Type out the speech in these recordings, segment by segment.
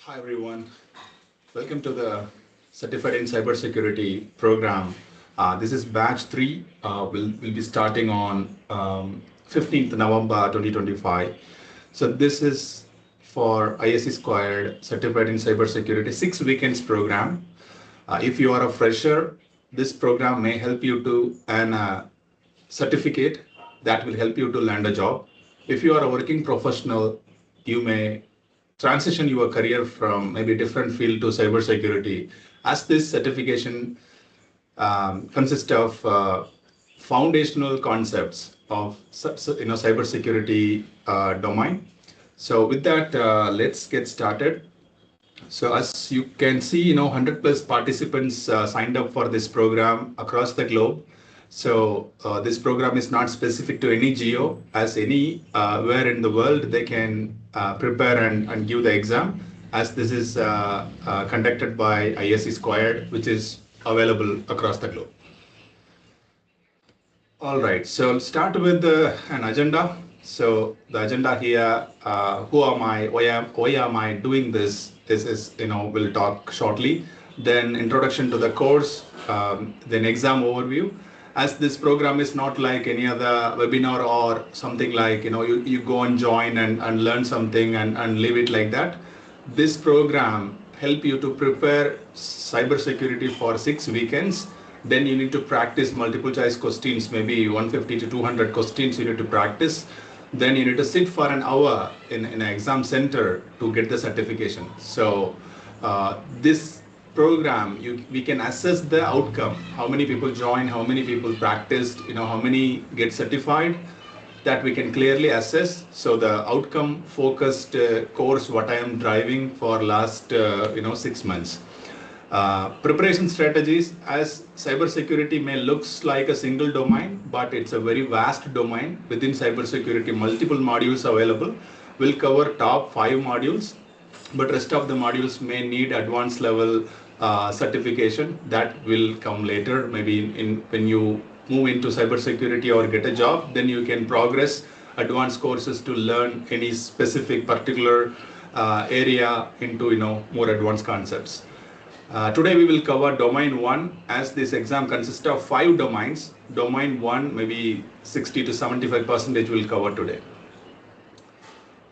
Hi everyone, welcome to the Certified in Cybersecurity program. This is batch 3. We'll be starting on 15th November 2025. So this is for ISC squared Certified in Cybersecurity 6 weekends program. If you are a fresher, this program may help you to earn a certificate that will help you to land a job. If you are a working professional, you may transition your career from maybe different field to cybersecurity, as this certification consists of foundational concepts of cybersecurity domain. So with that, let's get started. So as you can see, 100 plus participants signed up for this program across the globe. So this program is not specific to any geo, as any where in the world they can prepare and give the exam, as this is conducted by ISC Squared, which is available across the globe. All right, so I'll start with an agenda. So the agenda here, who am I, why am I doing this? This is, we'll talk shortly. Then introduction to the course, then exam overview. As this program is not like any other webinar or something like, you go and join and learn something and leave it like that. This program help you to prepare cybersecurity for 6 weekends. Then you need to practice multiple choice questions, maybe 150 to 200 questions you need to practice. Then you need to sit for an hour in an exam center to get the certification. So this program, we can assess the outcome, how many people join, how many people practiced, how many get certified, that we can clearly assess. So the outcome focused course, what I am driving for last 6 months. Preparation strategies, as cybersecurity may looks like a single domain, but it's a very vast domain. Within cybersecurity, multiple modules available. We'll cover top 5 modules, but rest of the modules may need advanced level certification. That will come later, maybe when you move into cybersecurity or get a job, then you can progress advanced courses to learn any specific particular area into more advanced concepts. Today we will cover domain 1, as this exam consists of 5 domains. Domain 1, maybe 60 to 75% will cover today.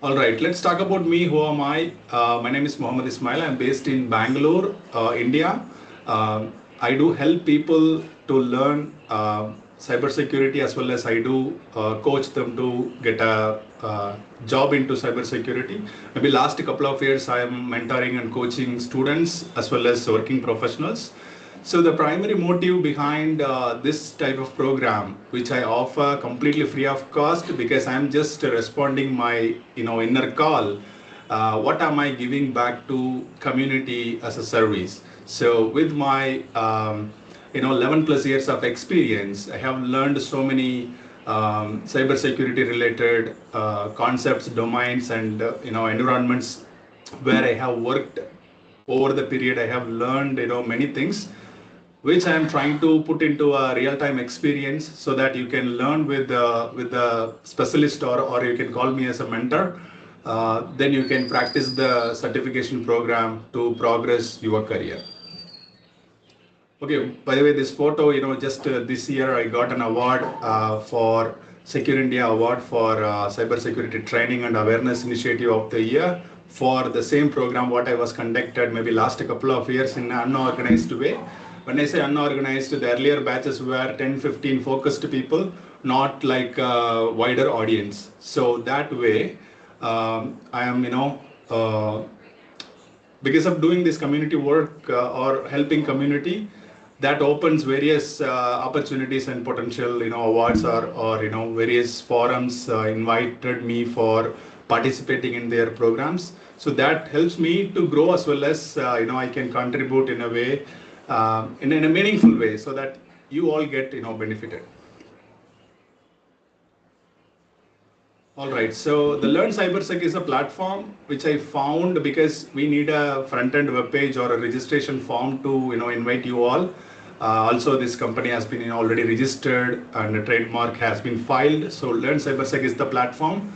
All right, let's talk about me. Who am I? My name is Mohammed Ismail. I'm based in Bangalore, India. I do help people to learn cybersecurity, as well as I do coach them to get a job into cybersecurity. Maybe last couple of years I am mentoring and coaching students as well as working professionals. So the primary motive behind this type of program, which I offer completely free of cost, because I'm just responding my inner call. What am I giving back to community as a service? So with my 11 plus years of experience, I have learned so many cybersecurity related concepts, domains, and environments where I have worked over the period. I have learned many things, which I am trying to put into a real-time experience, so that you can learn with the specialist, or you can call me as a mentor. Then you can practice the certification program to progress your career. Okay, by the way, this photo, just this year I got an award for Secure India Award for Cybersecurity Training and Awareness Initiative of the Year for the same program what I was conducted maybe last couple of years in an unorganized way. When I say unorganized, the earlier batches were 10-15 focused people, not like a wider audience. So that way, I am, because of doing this community work or helping community, that opens various opportunities and potential awards, or various forums invited me for participating in their programs. So that helps me to grow, as well as I can contribute in a way, in a meaningful way, so that you all get benefited. All right, so the LearnCyberSec is a platform which I found because we need a front-end web page or a registration form to invite you all. Also, this company has been already registered and a trademark has been filed. So LearnCyberSec is the platform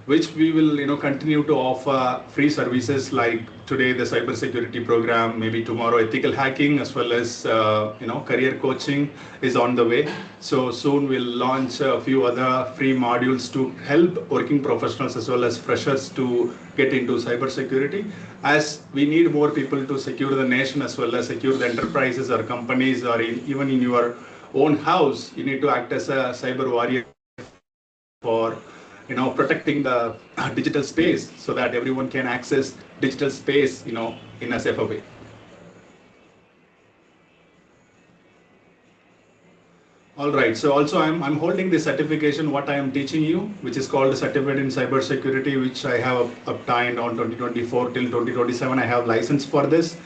which we will continue to offer free services like today the cybersecurity program, maybe tomorrow ethical hacking, as well as career coaching is on the way. So soon we'll launch a few other free modules to help working professionals as well as freshers to get into cybersecurity, as we need more people to secure the nation as well as secure the enterprises or companies, or even in your own house. You need to act as a cyber warrior for protecting the digital space so that everyone can access digital space in a safer way. All right. So also I'm holding the certification what I am teaching you, which is called Certificate in Cybersecurity, which I have obtained on 2024 till 2027. I have license for this.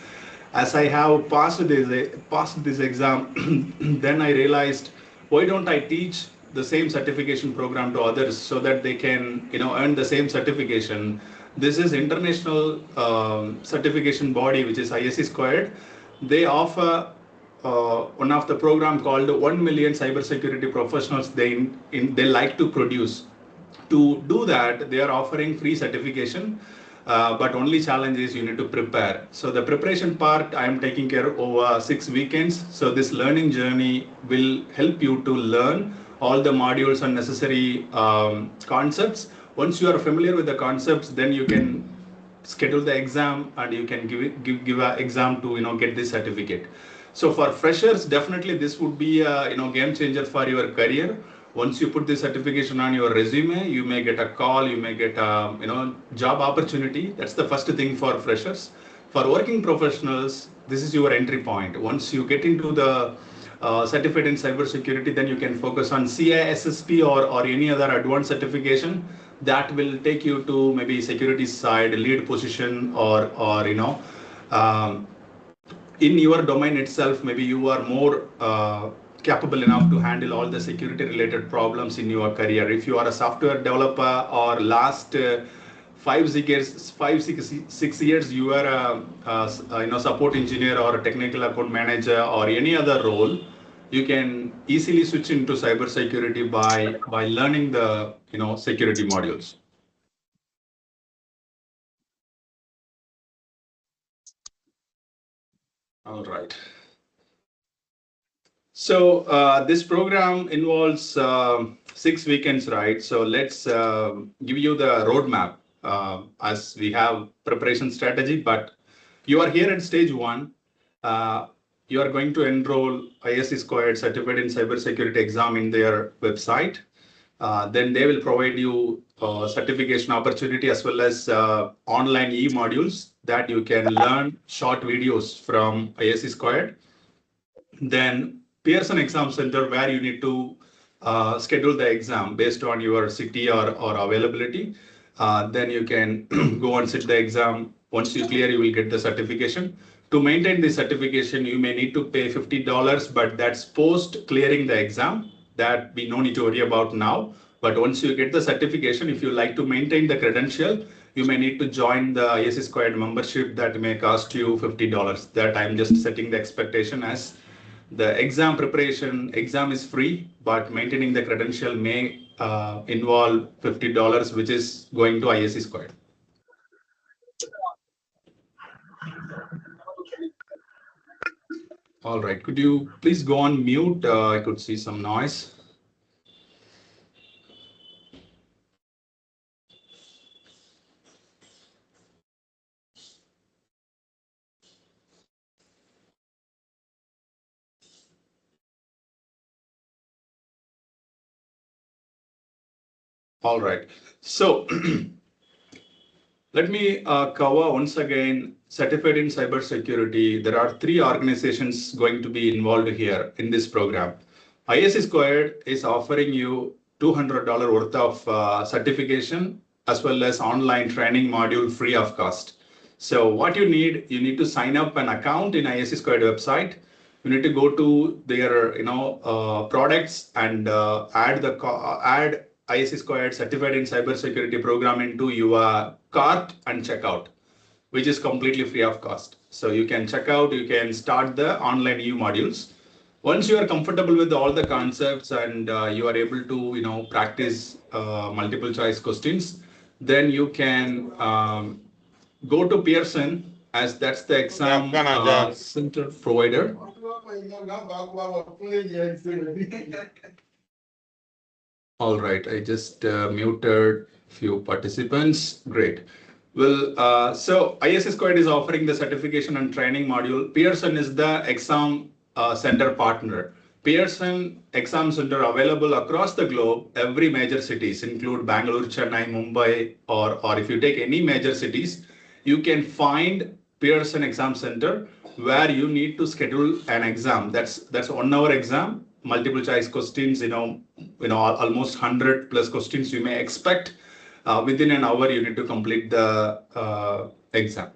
As I have passed this exam, then I realized, why don't I teach the same certification program to others so that they can earn the same certification. This is international certification body, which is ISC squared. They offer one of the program called 1 million cybersecurity professionals they like to produce. To do that, they are offering free certification, but only challenge is you need to prepare. So the preparation part I am taking care of over 6 weekends. So this learning journey will help you to learn all the modules and necessary concepts. Once you are familiar with the concepts, then you can schedule the exam and you can give an exam to get this certificate. So for freshers, definitely this would be a game changer for your career. Once you put this certification on your resume, you may get a call, you may get a job opportunity. That's the first thing for freshers. For working professionals, this is your entry point. Once you get into the certificate in cybersecurity, then you can focus on CISSP or any other advanced certification that will take you to maybe security side lead position, or um, in your domain itself, maybe you are more capable enough to handle all the security related problems in your career. If you are a software developer, or last 6 years you are a support engineer or a technical account manager or any other role, you can easily switch into cybersecurity by learning the security modules. All right. So this program involves 6 weekends, right? So let's give you the roadmap as we have preparation strategy. But you are here at stage 1. You are going to enroll ISC squared Certificate in Cybersecurity exam in their website. Then they will provide you certification opportunity as well as online e-modules that you can learn short videos from ISC squared. Then Pearson Exam Center, where you need to schedule the exam based on your city or availability. Then you can go and sit the exam. Once you clear, you will get the certification. To maintain the certification, you may need to pay $50, but that's post clearing the exam. That we no need to worry about now. But once you get the certification, if you like to maintain the credential, you may need to join the ISC squared membership that may cost you $50. That I'm just setting the expectation as the exam is free, but maintaining the credential may involve $50, which is going to ISC squared. All right, could you please go on mute? I could see some noise. All right, so let me cover once again certificate in cybersecurity. There are 3 organizations going to be involved here in this program. ISC squared is offering you $200 worth of certification as well as online training module free of cost. So what you need to sign up an account in ISC squared website. You need to go to their products and add ISC squared certified in cybersecurity program into your cart and check out, which is completely free of cost. So you can check out, you can start the online EU modules. Once you are comfortable with all the concepts and you are able to practice multiple choice questions, then you can go to Pearson, as that's the exam center provider. All right, I just muted few participants. Great. Well, so ISC2 is offering the certification and training module. Pearson is the exam center partner. Pearson exam center available across the globe. Every major cities include Bangalore, Chennai, Mumbai, or if you take any major cities, you can find Pearson exam center where you need to schedule an exam. That's 1 hour exam, multiple choice questions. Almost 100 plus questions you may expect. Within an hour, you need to complete the exam.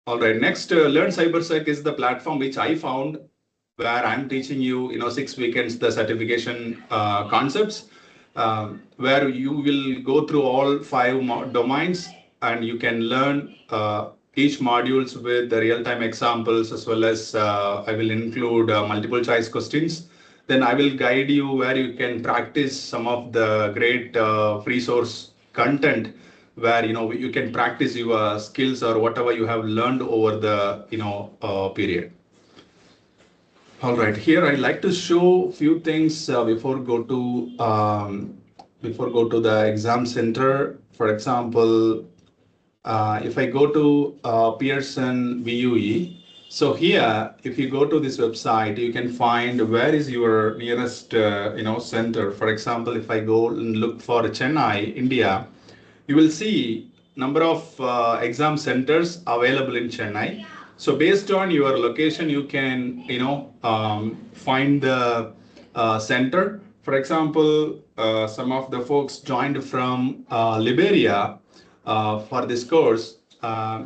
All right, next, LearnCyberSec is the platform which I found where I'm teaching you, 6 weekends, the certification concepts, where you will go through all 5 domains and you can learn each modules with the real-time examples, as well as I will include multiple choice questions. Then I will guide you where you can practice some of the great free source content where you can practice your skills or whatever you have learned over the period. All right, here I like to show few things before go to the exam center. For example, if I go to Pearson VUE, so here, if you go to this website, you can find where is your nearest center. For example, if I go and look for Chennai, India, you will see number of exam centers available in Chennai. So based on your location, you can find the center. For example, some of the folks joined from Liberia for this course.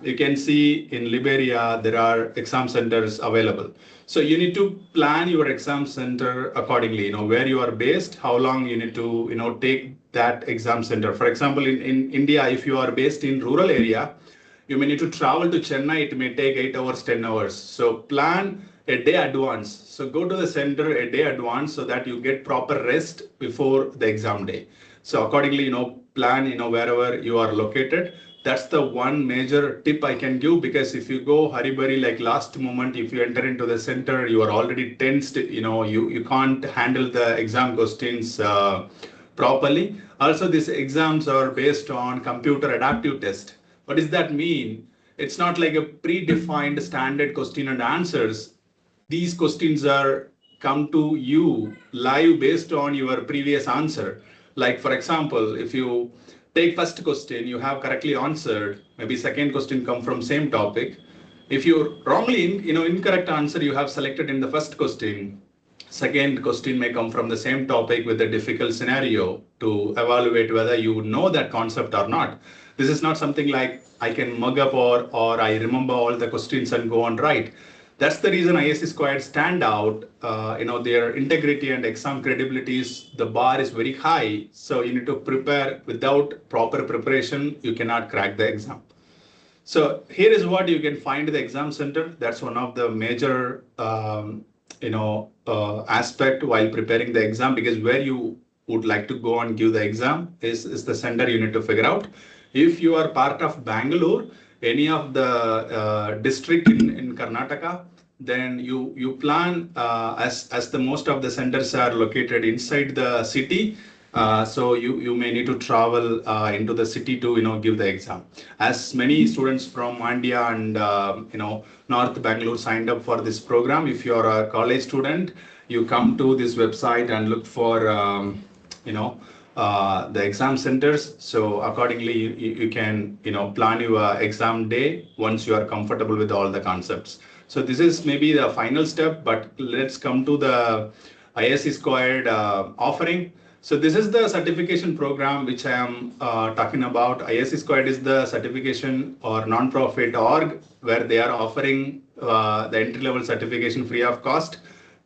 You can see in Liberia there are exam centers available. So you need to plan your exam center accordingly. Where you are based, how long you need to take that exam center. For example, in India, if you are based in rural area, you may need to travel to Chennai. It may take 8 hours, 10 hours. So plan a day advance. So go to the center a day advance so that you get proper rest before the exam day. So accordingly, plan wherever you are located. That's the one major tip I can give, because if you go hurry-burry, like last moment, if you enter into the center, you are already tensed, you can't handle the exam questions properly. Also, these exams are based on computer adaptive test. What does that mean? It's not like a predefined standard question and answers. These questions are come to you live based on your previous answer. Like, for example, if you take first question, you have correctly answered, maybe second question come from same topic. If you wrongly, incorrect answer you have selected in the first question, second question may come from the same topic with a difficult scenario to evaluate whether you know that concept or not. This is not something like I can mug up or I remember all the questions and go on write. That's the reason ISC2 stand out. Their integrity and exam credibility the bar is very high. So you need to prepare. Without proper preparation, you cannot crack the exam. So here is what you can find the exam center. That's one of the major aspect while preparing the exam, because where you would like to go and give the exam is the center you need to figure out. If you are part of Bangalore, any of the district in Karnataka, then you plan as the most of the centers are located inside the city. So you may need to travel into the city to give the exam. As many students from India and North Bangalore signed up for this program. If you are a college student, you come to this website and look for the exam centers. So accordingly, you can plan your exam day once you are comfortable with all the concepts. So this is maybe the final step, but let's come to the ISC2 offering. So this is the certification program which I am talking about. ISC2 is the certification or non-profit org where they are offering the entry-level certification free of cost,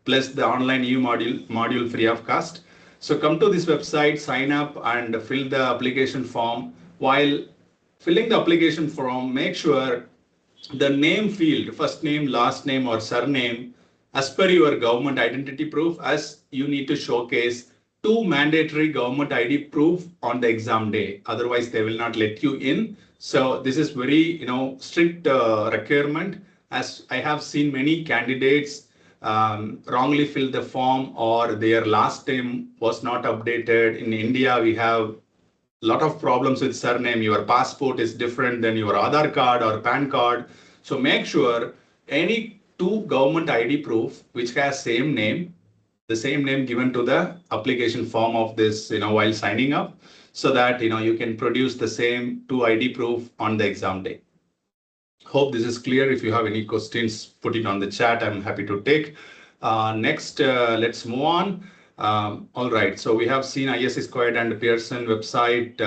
plus the online EU module free of cost. So come to this website, sign up and fill the application form. While filling the application form, make sure the name field, first name, last name or surname, as per your government identity proof, as you need to showcase two mandatory government ID proof on the exam day. Otherwise, they will not let you in. So this is very, strict requirement. As I have seen many candidates wrongly fill the form or their last name was not updated. In India, we have lot of problems with surname. Your passport is different than your Aadhaar card or PAN card. So make sure any two government ID proof which has same name, the same name given to the application form of this, while signing up, so that you can produce the same two ID proof on the exam day. Hope this is clear. If you have any questions, put it on the chat. I'm happy to take. Next, let's move on. All right, so we have seen ISC2 and Pearson website,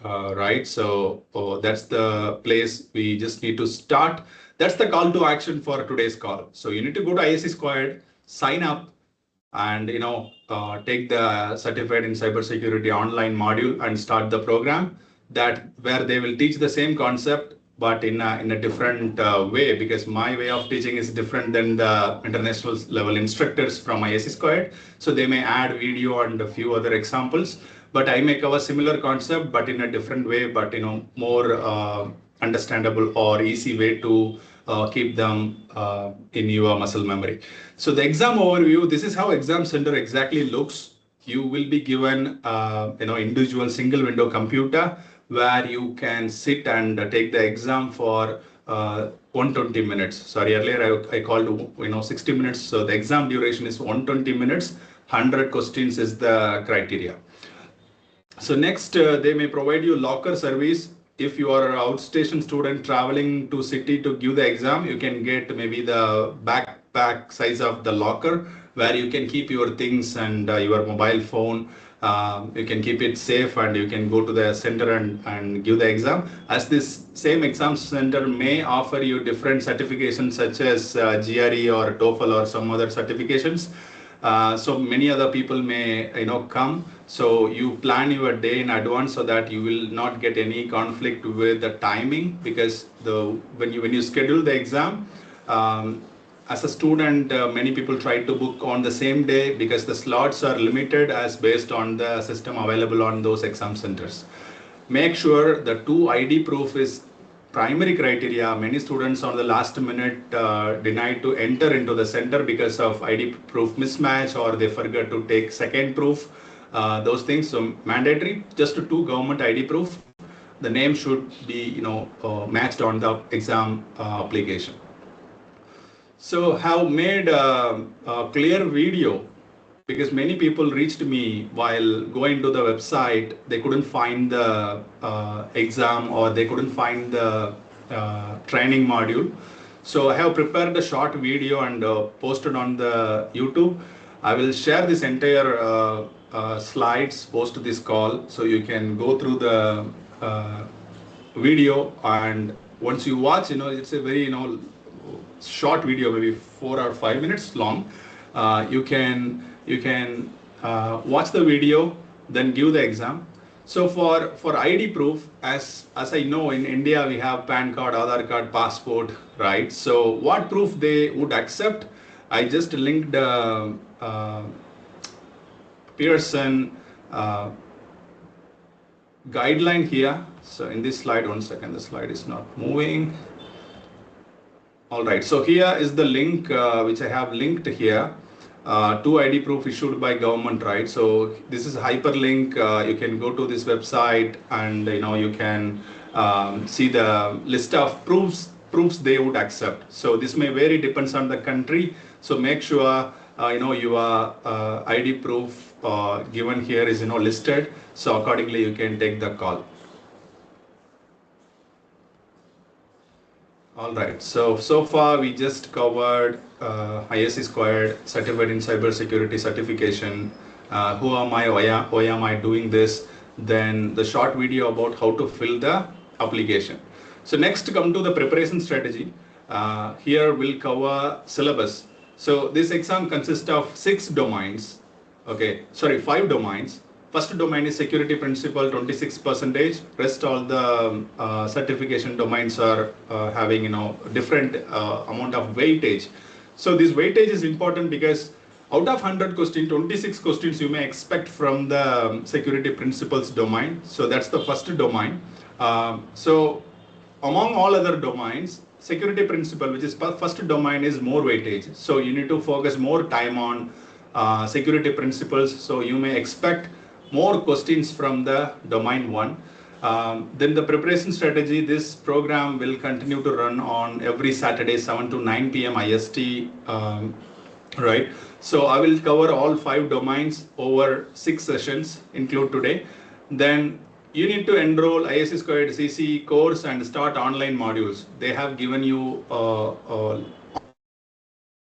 right? So that's the place we just need to start. That's the call to action for today's call. So you need to go to ISC2, sign up, and take the certified in cybersecurity online module and start the program where they will teach the same concept but in a different way, because my way of teaching is different than the international level instructors from ISC2. So they may add video and a few other examples, but I may cover similar concept but in a different way, but more understandable or easy way to keep them in your muscle memory. So the exam overview, this is how exam center exactly looks. You will be given individual single window computer where you can sit and take the exam for 120 minutes. Sorry, earlier I called 60 minutes. So the exam duration is 120 minutes. 100 questions is the criteria. So next, they may provide you locker service. If you are an outstation student traveling to city to give the exam, you can get maybe the backpack size of the locker where you can keep your things and your mobile phone. You can keep it safe and you can go to the center and give the exam. As this same exam center may offer you different certifications such as GRE or TOEFL or some other certifications. So many other people may come. So you plan your day in advance so that you will not get any conflict with the timing, because when you schedule the exam, as a student, many people try to book on the same day because the slots are limited as based on the system available on those exam centers. Make sure the two ID proof is primary criteria. Many students on the last minute denied to enter into the center because of ID proof mismatch, or they forgot to take second proof, those things. So mandatory, just two government ID proof. The name should be matched on the exam application. So have made a clear video, because many people reached me while going to the website. They couldn't find the exam, or they couldn't find the training module. So I have prepared a short video and posted on the YouTube. I will share this entire slides post this call, so you can go through the video, and once you watch, it's a very short video, maybe 4 or 5 minutes long. You can watch the video, then give the exam. So for ID proof, as I know, in India we have PAN card, Aadhaar card, passport, right? So what proof they would accept? I just linked Pearson guideline here. So in this slide, one second, the slide is not moving. All right, so here is the link which I have linked here. Two ID proof issued by government, right? So this is a hyperlink. You can go to this website and you can see the list of proofs they would accept. So this may vary, depends on the country. So make sure your ID proof given here is listed. So accordingly you can take the call. All right, so far we just covered ISC2 certified in cybersecurity certification. Who am I? Why am I doing this? Then the short video about how to fill the application. So next, come to the preparation strategy. Here we'll cover syllabus. So this exam consists of 6 domains. Okay, sorry, 5 domains. First domain is security principle, 26%. Rest all the certification domains are having different amount of weightage. So this weightage is important because Out of 100 questions, 26 questions you may expect from the security principles domain. So that's the first domain. So among all other domains, security principle, which is first domain, is more weightage. So you need to focus more time on security principles. So you may expect more questions from the domain 1. Then the preparation strategy, this program will continue to run on every Saturday, 7 to 9 p.m. IST. Right. So I will cover all 5 domains over 6 sessions, include today. Then you need to enroll ISC2 CC course and start online modules. They have given you online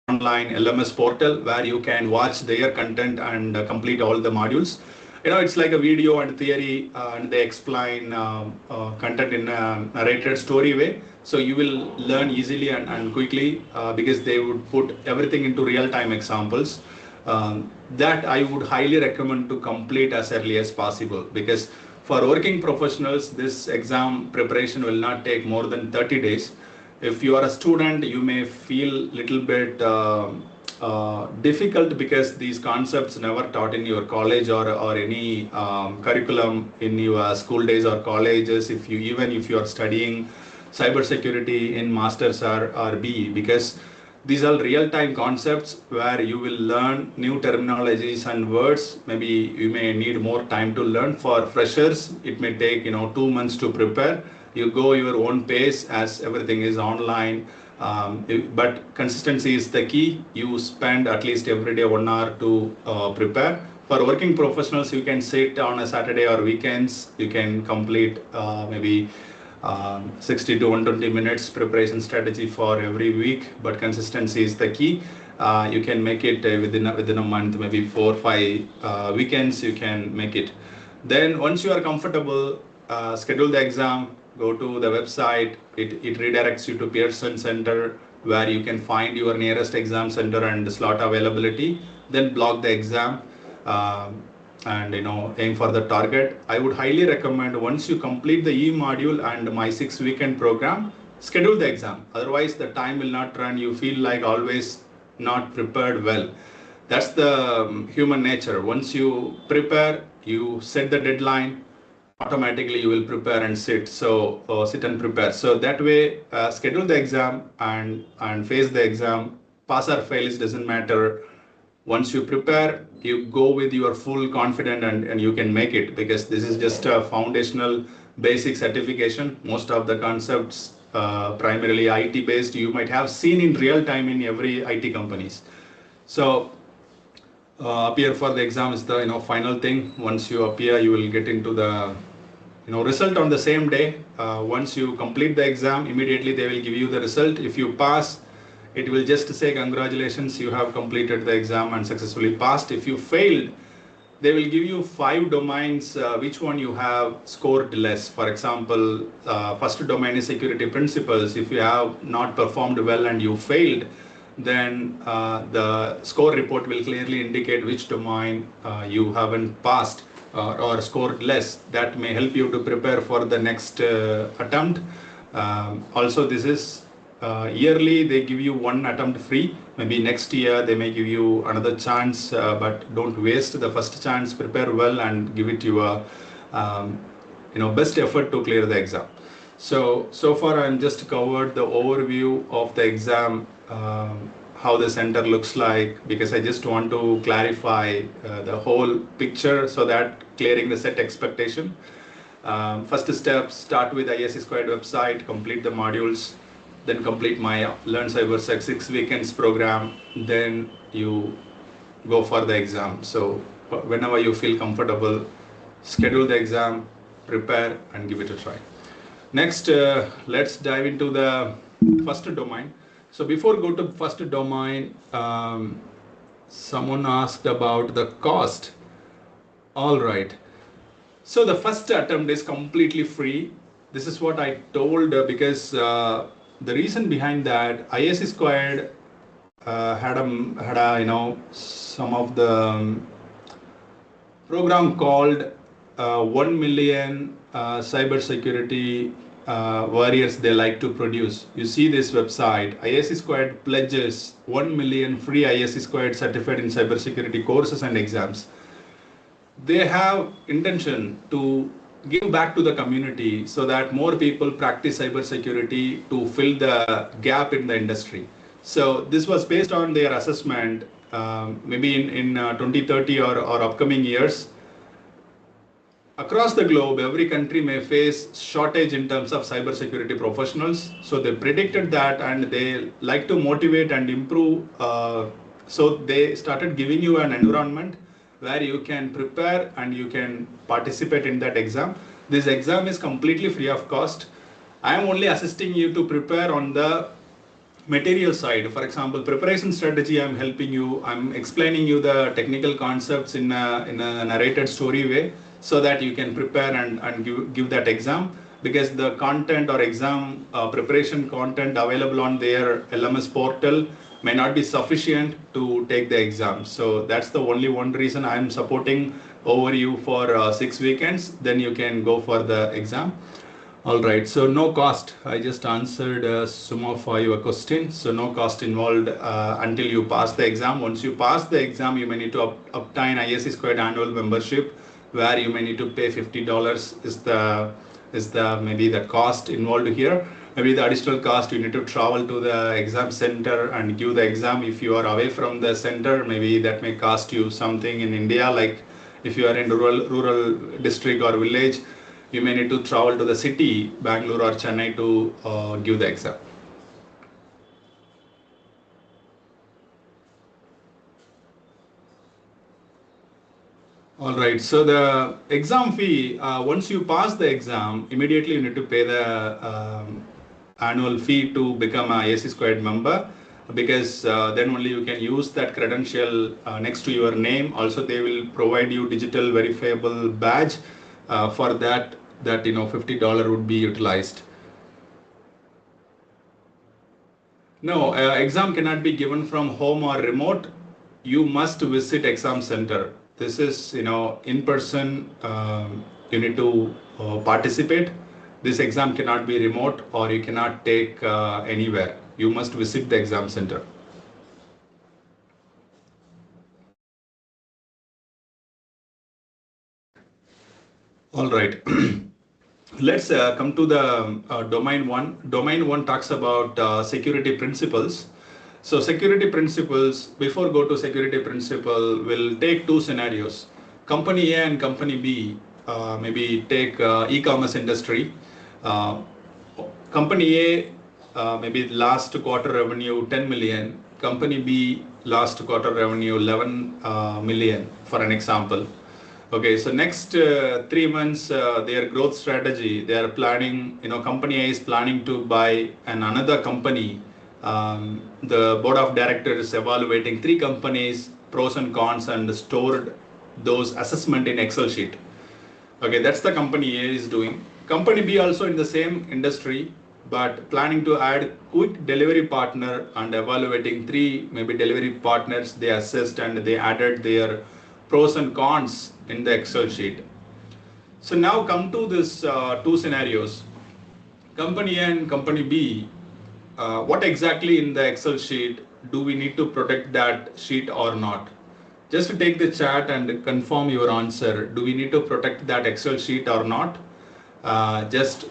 LMS portal where you can watch their content and complete all the modules. It's like a video and theory, and they explain content in a narrated story way. So you will learn easily and quickly because they would put everything into real-time examples. That I would highly recommend to complete as early as possible, because for working professionals, this exam preparation will not take more than 30 days. If you are a student, you may feel little bit difficult because these concepts never taught in your college or any curriculum in your school days or colleges. Even if you are studying cybersecurity in masters or BE, because these are real-time concepts where you will learn new terminologies and words. Maybe you may need more time to learn. For freshers, it may take 2 months to prepare. You go your own pace as everything is online. But consistency is the key. You spend at least every day 1 hour to prepare. For working professionals, you can sit on a Saturday or weekends. You can complete maybe 60 to 120 minutes preparation strategy for every week, but consistency is the key. You can make it within a month, maybe 4 or 5 weekends you can make it. Then once you are comfortable, schedule the exam, go to the website. It redirects you to Pearson Center, where you can find your nearest exam center and slot availability. Then block the exam. And aim for the target. I would highly recommend, once you complete the E module and my 6 weekend program, schedule the exam. Otherwise the time will not run. You feel like always not prepared well. That's the human nature. Once you prepare, you set the deadline, automatically you will prepare and sit. So sit and prepare. So that way, schedule the exam and face the exam. Pass or fail, it doesn't matter. Once you prepare, you go with your full confidence and you can make it, because this is just a foundational basic certification. Most of the concepts, primarily IT based, you might have seen in real time in every IT companies. So appear for the exam is the final thing. Once you appear, you will get into the result on the same day. Once you complete the exam, immediately they will give you the result. If you pass, it will just say congratulations, you have completed the exam and successfully passed. If you failed, they will give you 5 domains, which one you have scored less. For example, first domain is security principles. If you have not performed well and you failed, then the score report will clearly indicate which domain you haven't passed or scored less. That may help you to prepare for the next attempt. Also, this is yearly, they give you 1 attempt free. Maybe next year they may give you another chance, but don't waste the first chance. Prepare well and give it your best effort to clear the exam. So far I'm just covered the overview of the exam, how the center looks like, because I just want to clarify the whole picture so that clearing the set expectation. First step, start with ISC2 website, complete the modules, then complete my LearnCyberSec 6 weekends program. Then you go for the exam. So whenever you feel comfortable, schedule the exam, prepare and give it a try. Next, let's dive into the first domain. So before go to first domain, someone asked about the cost. All right. So the first attempt is completely free. This is what I told, because the reason behind that, ISC2 had some of the program called 1 million cybersecurity warriors they like to produce. You see this website, ISC2 pledges 1 million free ISC2 certified in cybersecurity courses and exams. They have intention to give back to the community so that more people practice cybersecurity to fill the gap in the industry. So this was based on their assessment, maybe in 2030 or upcoming years. Across the globe, every country may face shortage in terms of cybersecurity professionals. So they predicted that, and they like to motivate and improve. So they started giving you an environment where you can prepare and you can participate in that exam. This exam is completely free of cost. I am only assisting you to prepare on the material side. For example, preparation strategy, I'm helping you. I'm explaining you the technical concepts in a narrated story way so that you can prepare and give that exam, because the content or exam preparation content available on their LMS portal may not be sufficient to take the exam. So that's the only one reason I'm supporting over you for 6 weekends. Then you can go for the exam. All right, so no cost. I just answered some of your questions. So no cost involved until you pass the exam. Once you pass the exam, you may need to obtain ISC2 annual membership, where you may need to pay $50 is the maybe the cost involved here. Maybe the additional cost, you need to travel to the exam center and give the exam. If you are away from the center, maybe that may cost you something in India. Like if you are in rural district or village, you may need to travel to the city, Bangalore or Chennai, to give the exam. All right, so the exam fee, once you pass the exam, immediately you need to pay the annual fee to become a ISC2 member, because then only you can use that credential next to your name. Also, they will provide you digital verifiable badge. For that $50 would be utilized. No, exam cannot be given from home or remote. You must visit exam center. This is in person. You need to participate. This exam cannot be remote, or you cannot take anywhere. You must visit the exam center. All right. Let's come to the domain one. Domain one talks about security principles. So security principles, before go to security principle, we'll take two scenarios. Company A and company B, maybe take e-commerce industry. Company A, maybe last quarter revenue 10 million. Company B, last quarter revenue 11 million, for an example. Okay, so next 3 months, their growth strategy, they are planning, company A is planning to buy another company. The board of directors is evaluating 3 companies, pros and cons, and stored those assessment in Excel sheet. Okay, that's the company A is doing. Company B also in the same industry, but planning to add quick delivery partner and evaluating 3 maybe delivery partners they assessed, and they added their pros and cons in the Excel sheet. So now come to this 2 scenarios. Company A and company B, what exactly in the Excel sheet do we need to protect that sheet or not? Just take the chat and confirm your answer. Do we need to protect that Excel sheet or not? Just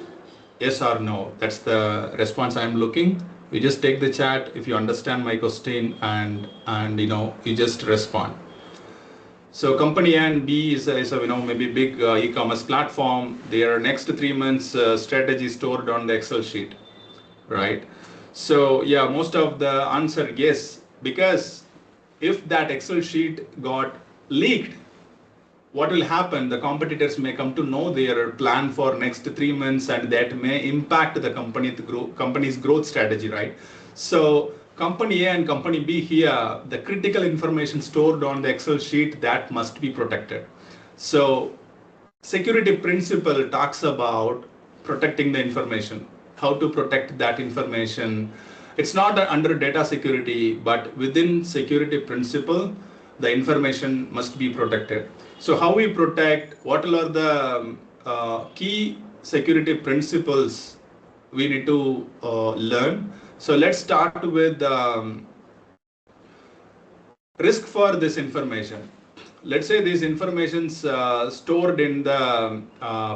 yes or no. That's the response I'm looking. You just take the chat if you understand my question, and you just respond. So company A and B is a maybe big e-commerce platform. Their next 3 months strategy stored on the Excel sheet, right? So yeah, most of the answer yes, because if that Excel sheet got leaked, what will happen? The competitors may come to know their plan for next 3 months, and that may impact the company's growth strategy, right? So company A and company B here, the critical information stored on the Excel sheet, that must be protected. So security principle talks about protecting the information, how to protect that information. It's not under data security, but within security principle, the information must be protected. So how we protect, what are the key security principles we need to learn. So let's start with risk for this information. Let's say these information's stored in the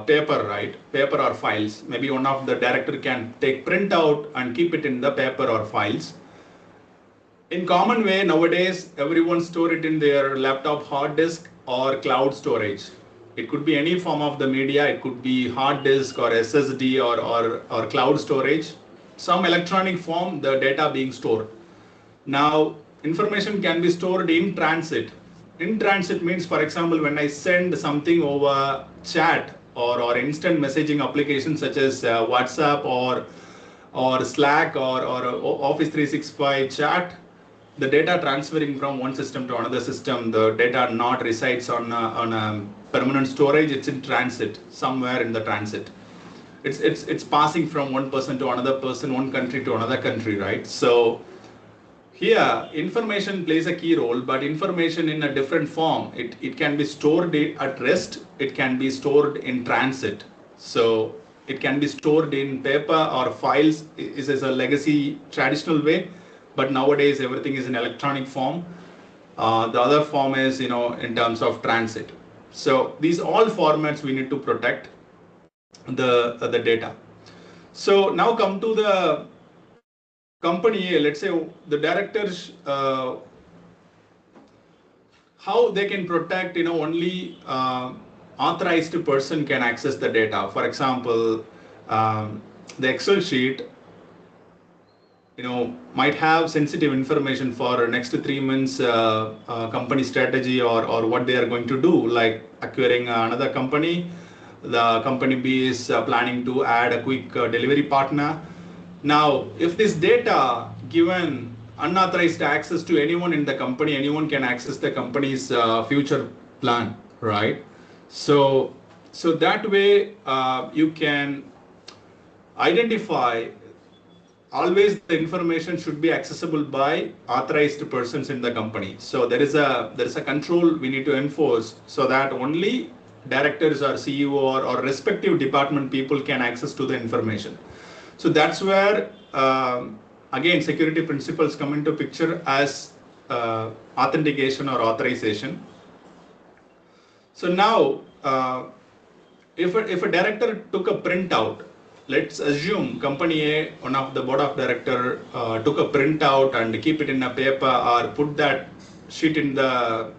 paper, right? Paper or files. Maybe one of the director can take print out and keep it in the paper or files. In common way nowadays, everyone store it in their laptop hard disk or cloud storage. It could be any form of the media. It could be hard disk or SSD or cloud storage. Some electronic form, the data being stored. Now, information can be stored in transit. In transit means, for example, when I send something over chat or instant messaging applications such as WhatsApp or Slack or Office 365 chat, the data transferring from one system to another system, the data not resides on a permanent storage. It's in transit, somewhere in the transit. It's passing from one person to another person, one country to another country, right? So here, information plays a key role, but information in a different form. It can be stored at rest. It can be stored in transit. So it can be stored in paper or files. Is a legacy traditional way, but nowadays everything is in electronic form. The other form is, in terms of transit. So these all formats we need to protect the data. So now come to the company. Let's say the directors, how they can protect, only authorized person can access the data. For example, the Excel sheet, might have sensitive information for next 3 months company strategy or what they are going to do, like acquiring another company. The company B is planning to add a quick delivery partner. Now, if this data given unauthorized access to anyone in the company, anyone can access the company's future plan, right? So that way you can identify. Always the information should be accessible by authorized persons in the company. So there is a control we need to enforce so that only directors or CEO or respective department people can access to the information. So that's where again security principles come into picture as authentication or authorization. So now if a director took a printout, let's assume company A, one of the board of director took a printout and keep it in a paper or put that sheet in the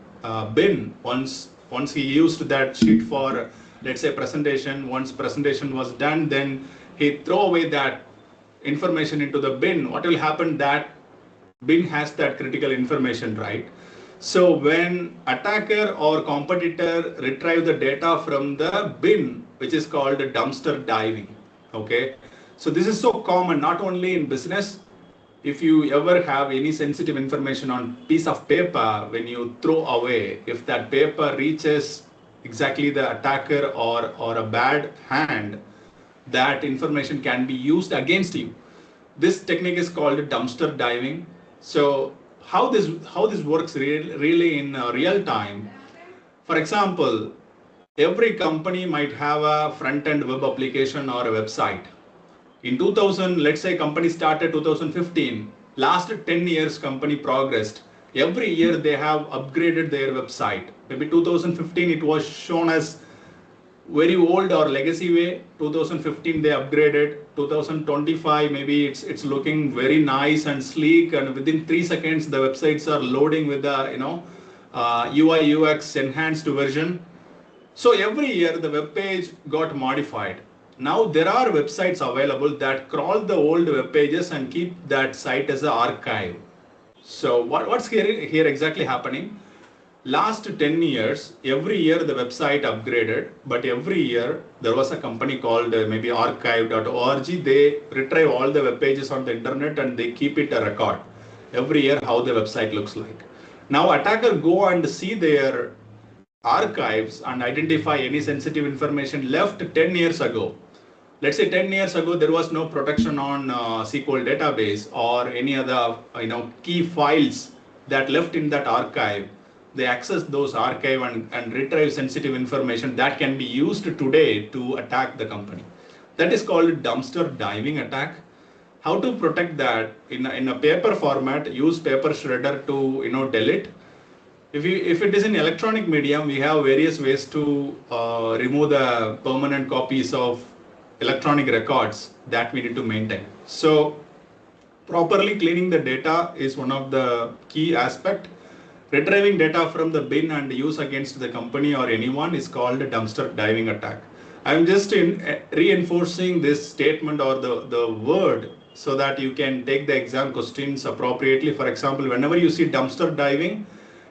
bin. Once he used that sheet for, let's say, presentation, once presentation was done, then he throw away that information into the bin. What will happen? That bin has that critical information, right? So when attacker or competitor retrieve the data from the bin, which is called dumpster diving. Okay, so this is so common, not only in business. If you ever have any sensitive information on piece of paper, when you throw away, if that paper reaches exactly the attacker or a bad hand, that information can be used against you. This technique is called dumpster diving. So how this works really in real time. For example, every company might have a front-end web application or a website. In 2000, let's say company started 2015, last 10 years company progressed. Every year they have upgraded their website. Maybe 2015 it was shown as very old or legacy way. 2015 they upgraded. 2025 maybe it's looking very nice and sleek, and within 3 seconds the websites are loading with the UI UX enhanced version. So every year the web page got modified. Now there are websites available that crawl the old web pages and keep that site as an archive. So what's here exactly happening? Last 10 years, every year the website upgraded, but every year there was a company called maybe archive.org. They retrieve all the web pages on the internet and they keep it a record every year how the website looks like. Now attacker go and see their archives and identify any sensitive information left 10 years ago. Let's say 10 years ago there was no protection on SQL database or any other key files that left in that archive. They access those archive and retrieve sensitive information that can be used today to attack the company. That is called dumpster diving attack. How to protect that? In a paper format, use paper shredder to delete. If it is in electronic medium, we have various ways to remove the permanent copies of electronic records that we need to maintain. So properly cleaning the data is one of the key aspect. Retrieving data from the bin and use against the company or anyone is called a dumpster diving attack. I'm just reinforcing this statement or the word so that you can take the exam questions appropriately. For example, whenever you see dumpster diving,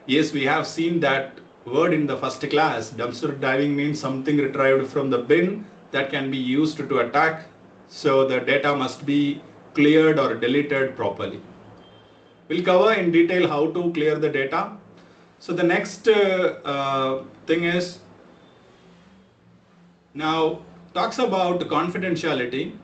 yes, we have seen that word in the first class. Dumpster diving means something retrieved from the bin that can be used to attack. So the data must be cleared or deleted properly. We'll cover in detail how to clear the data. So the next thing is now talks about confidentiality.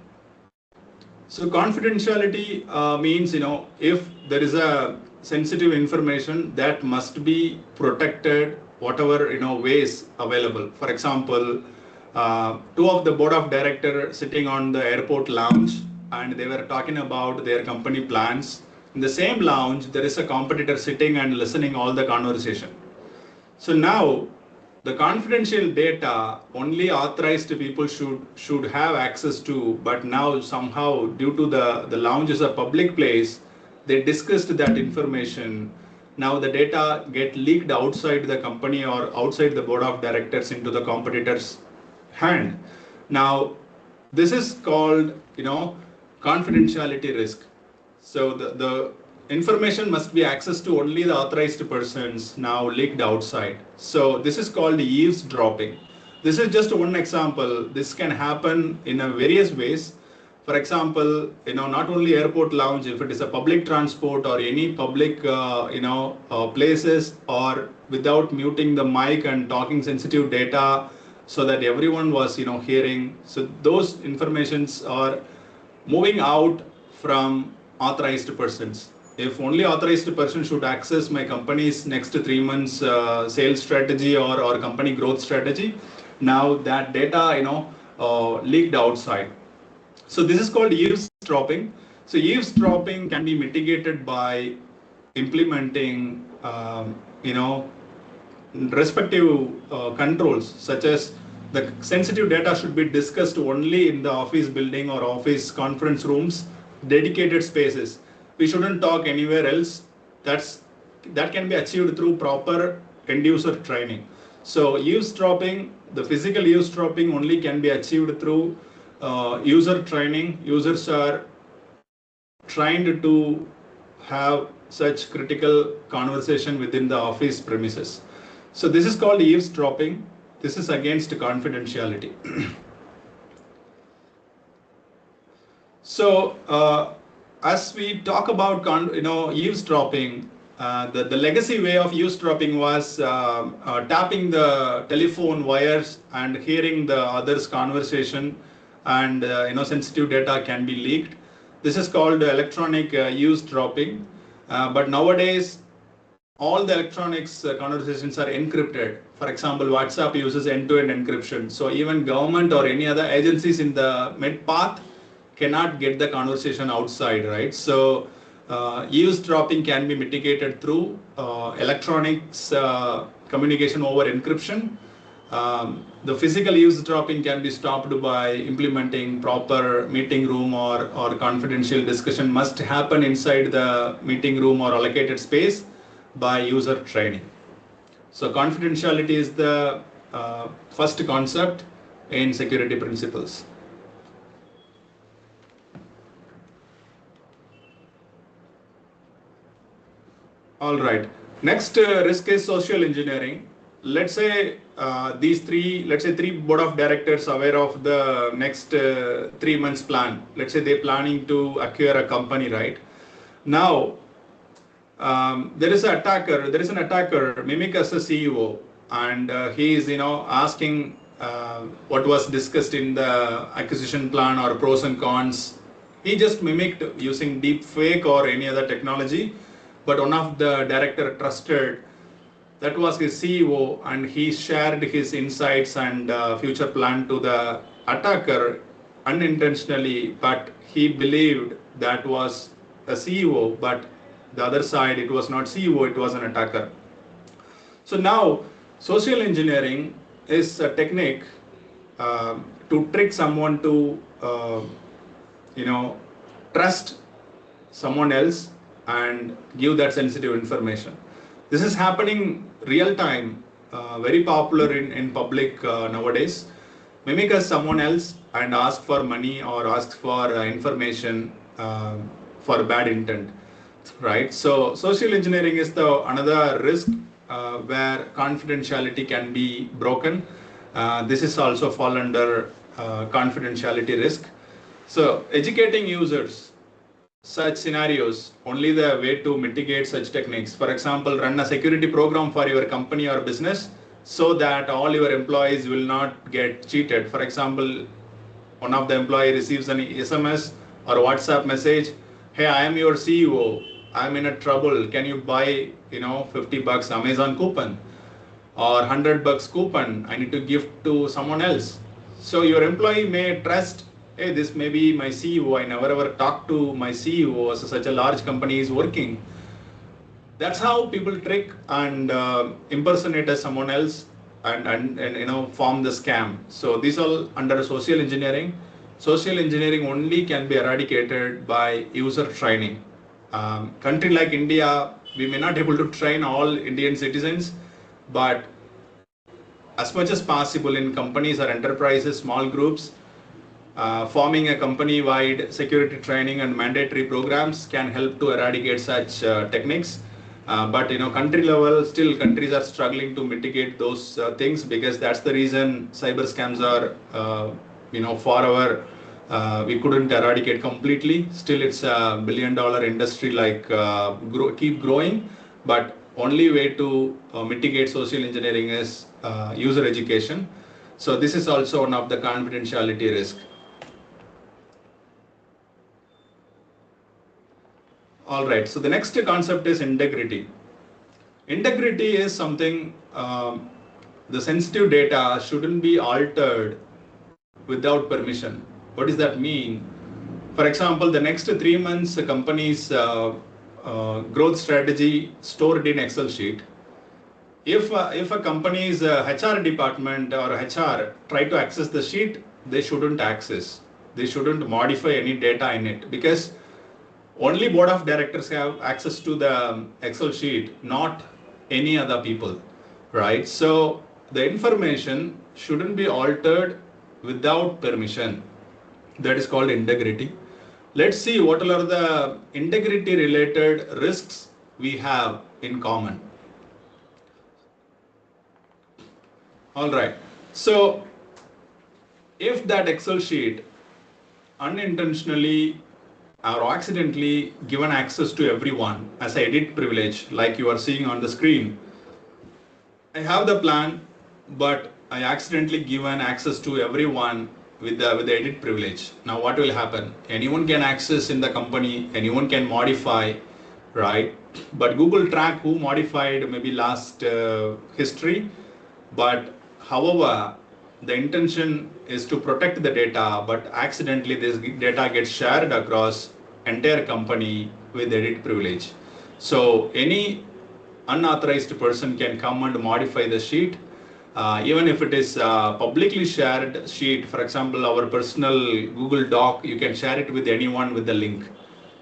So confidentiality means if there is a sensitive information that must be protected whatever ways available. For example, two of the board of directors sitting on the airport lounge and they were talking about their company plans. In the same lounge, there is a competitor sitting and listening all the conversation. So now the confidential data only authorized people should have access to, but now somehow due to the lounge is a public place, they discussed that information. Now the data get leaked outside the company or outside the board of directors into the competitor's hand. Now this is called confidentiality risk. So the information must be accessed to only the authorized persons, now leaked outside. So this is called eavesdropping. This is just one example. This can happen in various ways. For example, not only airport lounge, if it is a public transport or any public places, or without muting the mic and talking sensitive data so that everyone was hearing. So those informations are moving out from authorized persons. If only authorized person should access my company's next 3 months sales strategy or company growth strategy, now that data leaked outside. So this is called eavesdropping. So eavesdropping can be mitigated by implementing respective controls, such as the sensitive data should be discussed only in the office building or office conference rooms, dedicated spaces. We shouldn't talk anywhere else. That can be achieved through proper end user training. So eavesdropping, the physical eavesdropping only can be achieved through user training. Users are trained to have such critical conversation within the office premises. So this is called eavesdropping. This is against confidentiality. So as we talk about eavesdropping, the legacy way of eavesdropping was tapping the telephone wires and hearing the others' conversation, and sensitive data can be leaked. This is called electronic eavesdropping. But nowadays, all the electronics conversations are encrypted. For example, WhatsApp uses end-to-end encryption. So even government or any other agencies in the mid path cannot get the conversation outside, right? So eavesdropping can be mitigated through electronics communication over encryption. The physical eavesdropping can be stopped by implementing proper meeting room or confidential discussion must happen inside the meeting room or allocated space by user training. So confidentiality is the first concept in security principles. All right. Next risk is social engineering. Let's say three board of directors aware of the next 3 months plan. Let's say they're planning to acquire a company, right? Now, there is an attacker mimic as a CEO, and he is asking what was discussed in the acquisition plan or pros and cons. He just mimicked using deep fake or any other technology, but one of the director trusted, that was his CEO, and he shared his insights and future plan to the attacker unintentionally, but he believed that was a CEO, but the other side, it was not CEO, it was an attacker. So now, social engineering is a technique to trick someone to, trust someone else and give that sensitive information. This is happening real time, very popular in public nowadays. Mimic as someone else and ask for money or ask for information for bad intent, right? So social engineering is the another risk where confidentiality can be broken. This is also fall under confidentiality risk. So educating users such scenarios only the way to mitigate such techniques. For example, run a security program for your company or business so that all your employees will not get cheated. For example, one of the employee receives an SMS or WhatsApp message, hey, I am your CEO, I'm in a trouble, can you buy $50 Amazon coupon or $100 coupon, I need to give to someone else. So your employee may trust, hey, this may be my CEO, I never ever talked to my CEO, so such a large company is working. That's how people trick and impersonate as someone else and form the scam. So these all under social engineering. Social engineering only can be eradicated by user training. Country like India, we may not be able to train all Indian citizens, but as much as possible in companies or enterprises, small groups, forming a company-wide security training and mandatory programs can help to eradicate such techniques. But country level, still countries are struggling to mitigate those things, because that's the reason cyber scams are, for our, we couldn't eradicate completely. Still, it's a billion-dollar industry, like keep growing. But only way to mitigate social engineering is user education. So this is also one of the confidentiality risk. All right, so the next concept is integrity. Integrity is something, the sensitive data shouldn't be altered without permission. What does that mean? For example, the next 3 months, the company's growth strategy stored in Excel sheet. If a company's HR department or HR try to access the sheet, they shouldn't access. They shouldn't modify any data in it, because only board of directors have access to the Excel sheet, not any other people, right? So the information shouldn't be altered without permission. That is called integrity. Let's see what are the integrity related risks we have in common. All right. So if that Excel sheet unintentionally or accidentally given access to everyone as an edit privilege, like you are seeing on the screen, I have the plan, but I accidentally given access to everyone with the edit privilege. Now what will happen? Anyone can access in the company, anyone can modify, right? But Google track who modified maybe last history, but however, the intention is to protect the data, but accidentally this data gets shared across entire company with edit privilege. So any unauthorized person can come and modify the sheet, even if it is a publicly shared sheet. For example, our personal Google Doc, you can share it with anyone with the link.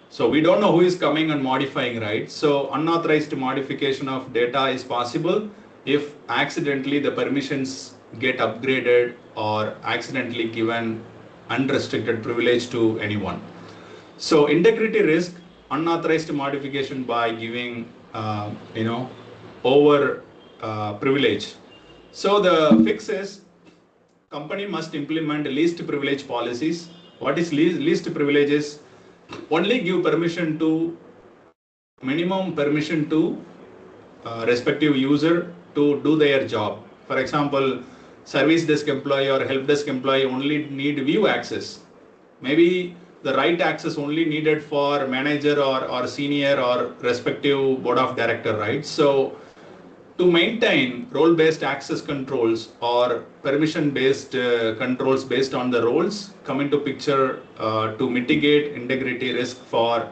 So we don't know who is coming and modifying, right? So unauthorized modification of data is possible if accidentally the permissions get upgraded or accidentally given unrestricted privilege to anyone. So integrity risk, unauthorized modification by giving over privilege. So the fix is company must implement least privilege policies. What is least privileges? Only give permission to minimum permission to respective user to do their job. For example, service desk employee or help desk employee only need view access. Maybe the write access only needed for manager or senior or respective board of director, right? So to maintain role-based access controls or permission-based controls based on the roles come into picture to mitigate integrity risk for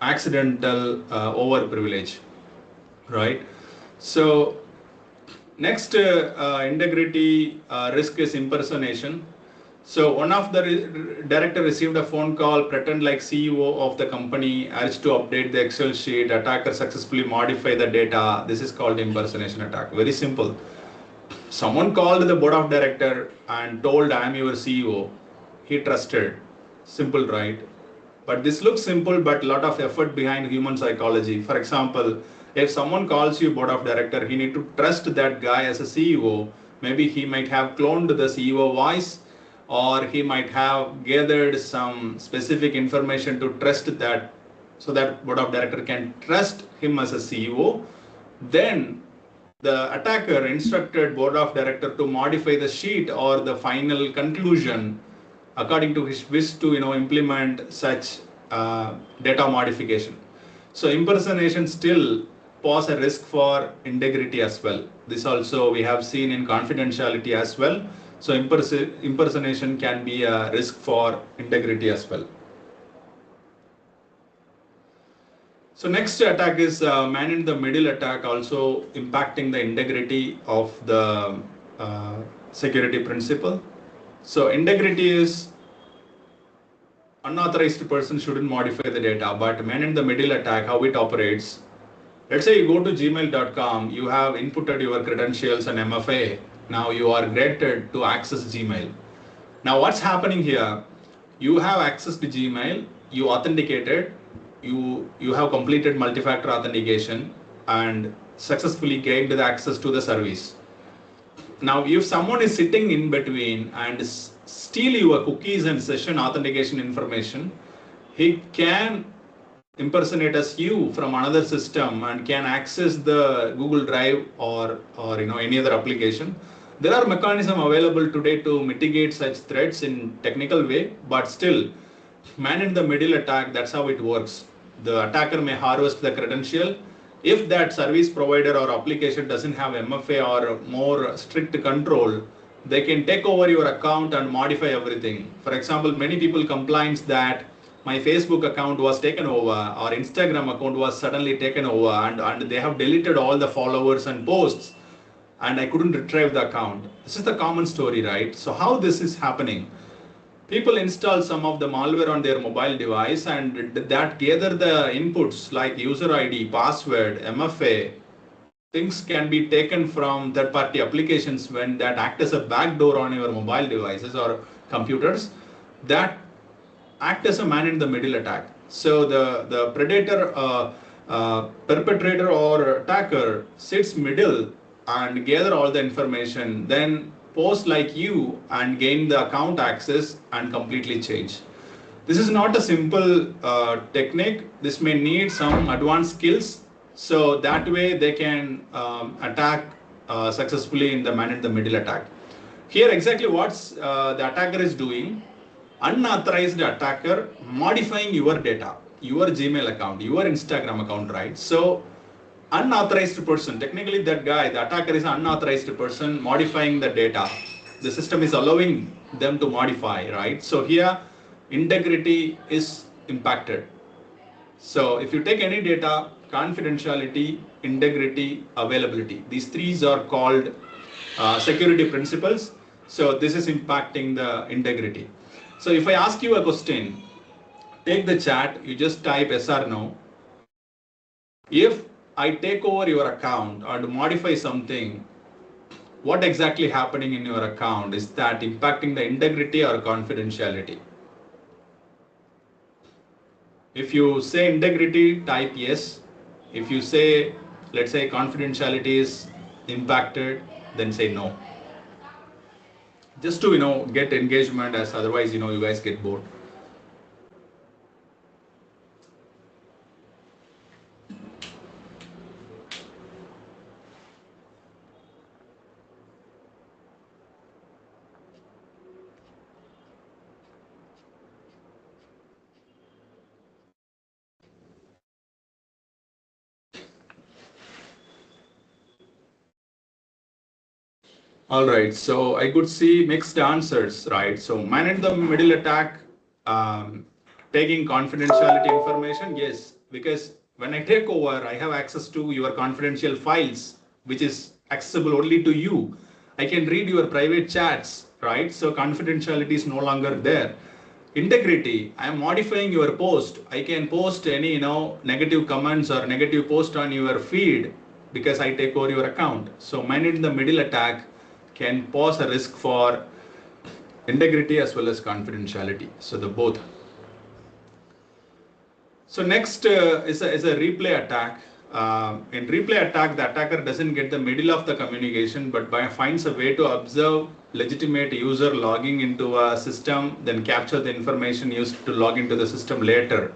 accidental over-privilege, right? So next integrity risk is impersonation. So one of the director received a phone call, pretend like CEO of the company, urged to update the Excel sheet, attacker successfully modify the data. This is called impersonation attack. Very simple. Someone called the board of director and told, I am your CEO. He trusted. Simple, right? But this looks simple, but a lot of effort behind human psychology. For example, if someone calls you board of director, he need to trust that guy as a CEO. Maybe he might have cloned the CEO voice, or he might have gathered some specific information to trust that, so that board of director can trust him as a CEO. Then the attacker instructed board of director to modify the sheet or the final conclusion according to his wish to implement such data modification. So impersonation still pose a risk for integrity as well. This also we have seen in confidentiality as well. So impersonation can be a risk for integrity as well. So next attack is man in the middle attack, also impacting the integrity of the security principle. So integrity is unauthorized person shouldn't modify the data, but man in the middle attack, how it operates. Let's say you go to gmail.com, you have inputted your credentials and MFA. Now you are granted to access Gmail. Now what's happening here? You have access to Gmail, you authenticated, you have completed multi-factor authentication and successfully gained the access to the service. Now if someone is sitting in between and steal your cookies and session authentication information, he can impersonate as you from another system and can access the Google Drive or any other application. There are mechanisms available today to mitigate such threats in technical way, but still man in the middle attack, that's how it works. The attacker may harvest the credential. If that service provider or application doesn't have MFA or more strict control, they can take over your account and modify everything. For example, many people complain that my Facebook account was taken over or Instagram account was suddenly taken over and they have deleted all the followers and posts and I couldn't retrieve the account. This is the common story, right? So how this is happening? People install some of the malware on their mobile device and that gather the inputs like user ID, password, MFA. Things can be taken from third-party applications when that act as a backdoor on your mobile devices or computers that act as a man in the middle attack. So the predator, perpetrator or attacker sits middle and gather all the information, then post like you and gain the account access and completely change. This is not a simple technique. This may need some advanced skills. So that way they can attack successfully in the man in the middle attack. Here exactly what's the attacker is doing. Unauthorized attacker modifying your data, your Gmail account, your Instagram account, right? So unauthorized person, technically that guy, the attacker is an unauthorized person modifying the data. The system is allowing them to modify, right? So here integrity is impacted. So if you take any data, confidentiality, integrity, availability, these three are called security principles. So this is impacting the integrity. So if I ask you a question, take the chat, you just type yes or no. If I take over your account or to modify something, what exactly happening in your account? Is that impacting the integrity or confidentiality? If you say integrity, type yes. If you say, let's say confidentiality is impacted, then say no. Just to get engagement, as otherwise you guys get bored. All right, so I could see mixed answers, right? So man in the middle attack, taking confidentiality information, yes, because when I take over, I have access to your confidential files, which is accessible only to you. I can read your private chats, right? So confidentiality is no longer there. Integrity, I am modifying your post. I can post any, negative comments or negative post on your feed because I take over your account. So man in the middle attack can pose a risk for integrity as well as confidentiality. So the both. So next is a replay attack. In replay attack, the attacker doesn't get the middle of the communication, but finds a way to observe legitimate user logging into a system, then capture the information used to log into the system later.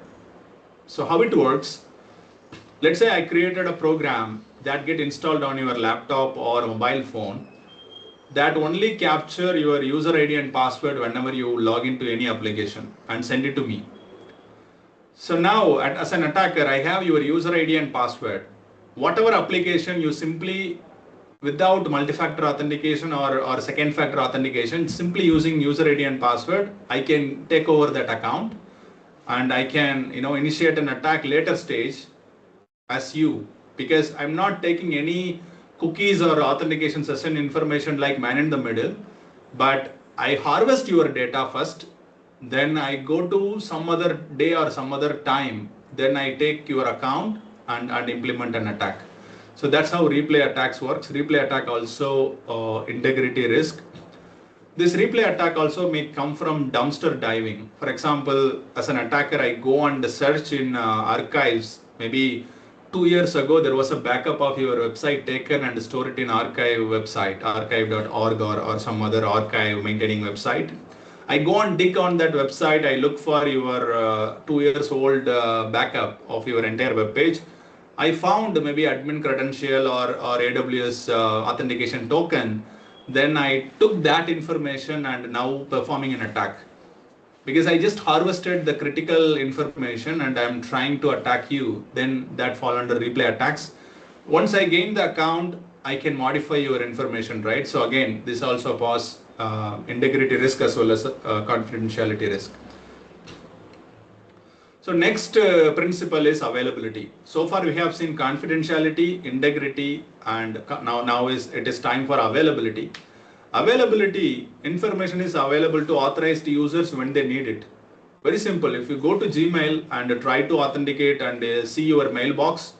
So how it works? Let's say I created a program that get installed on your laptop or mobile phone that only capture your user ID and password whenever you log into any application and send it to me. So now as an attacker, I have your user ID and password. Whatever application you simply, without multi-factor authentication or second factor authentication, simply using user ID and password, I can take over that account and I can initiate an attack later stage as you, because I'm not taking any cookies or authentication session information like man in the middle, but I harvest your data first, then I go to some other day or some other time, then I take your account and implement an attack. So that's how replay attacks works. Replay attack also integrity risk. This replay attack also may come from dumpster diving. For example, as an attacker, I go and search in archives. Maybe 2 years ago, there was a backup of your website taken and store it in archive website, archive.org or some other archive maintaining website. I go and dig on that website. I look for your 2 years old backup of your entire web page. I found maybe admin credential or AWS authentication token. Then I took that information and now performing an attack. Because I just harvested the critical information and I'm trying to attack you, then that fall under replay attacks. Once I gain the account, I can modify your information, right? So again, this also poses integrity risk as well as confidentiality risk. So next principle is availability. So far we have seen confidentiality, integrity, and now it is time for availability. Availability, information is available to authorized users when they need it. Very simple. If you go to Gmail and try to authenticate and see your mailbox,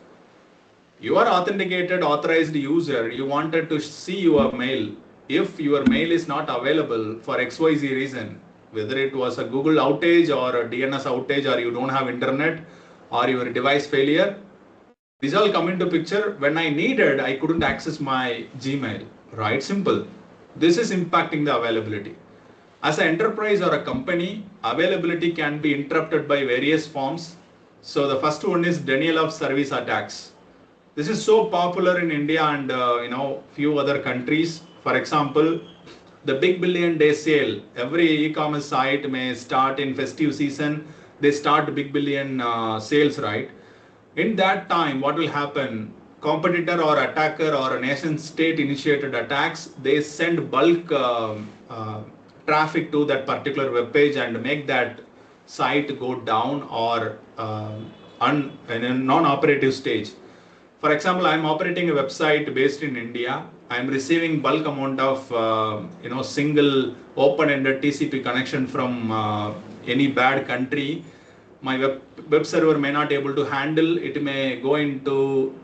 you are authenticated authorized user, you wanted to see your mail. If your mail is not available for XYZ reason, whether it was a Google outage or a DNS outage or you don't have internet or your device failure, these all come into picture. When I needed, I couldn't access my Gmail, right? Simple. This is impacting the availability. As an enterprise or a company, availability can be interrupted by various forms. So the first one is denial of service attacks. This is so popular in India and few other countries. For example, the Big Billion Day sale. Every e-commerce site may start in festive season. They start Big Billion sales, right? In that time, what will happen? Competitor or attacker or a nation state initiated attacks, they send bulk traffic to that particular web page and make that site go down or in a non-operative stage. For example, I'm operating a website based in India. I'm receiving bulk amount of single open-ended TCP connection from any bad country. My web server may not able to handle. It may go into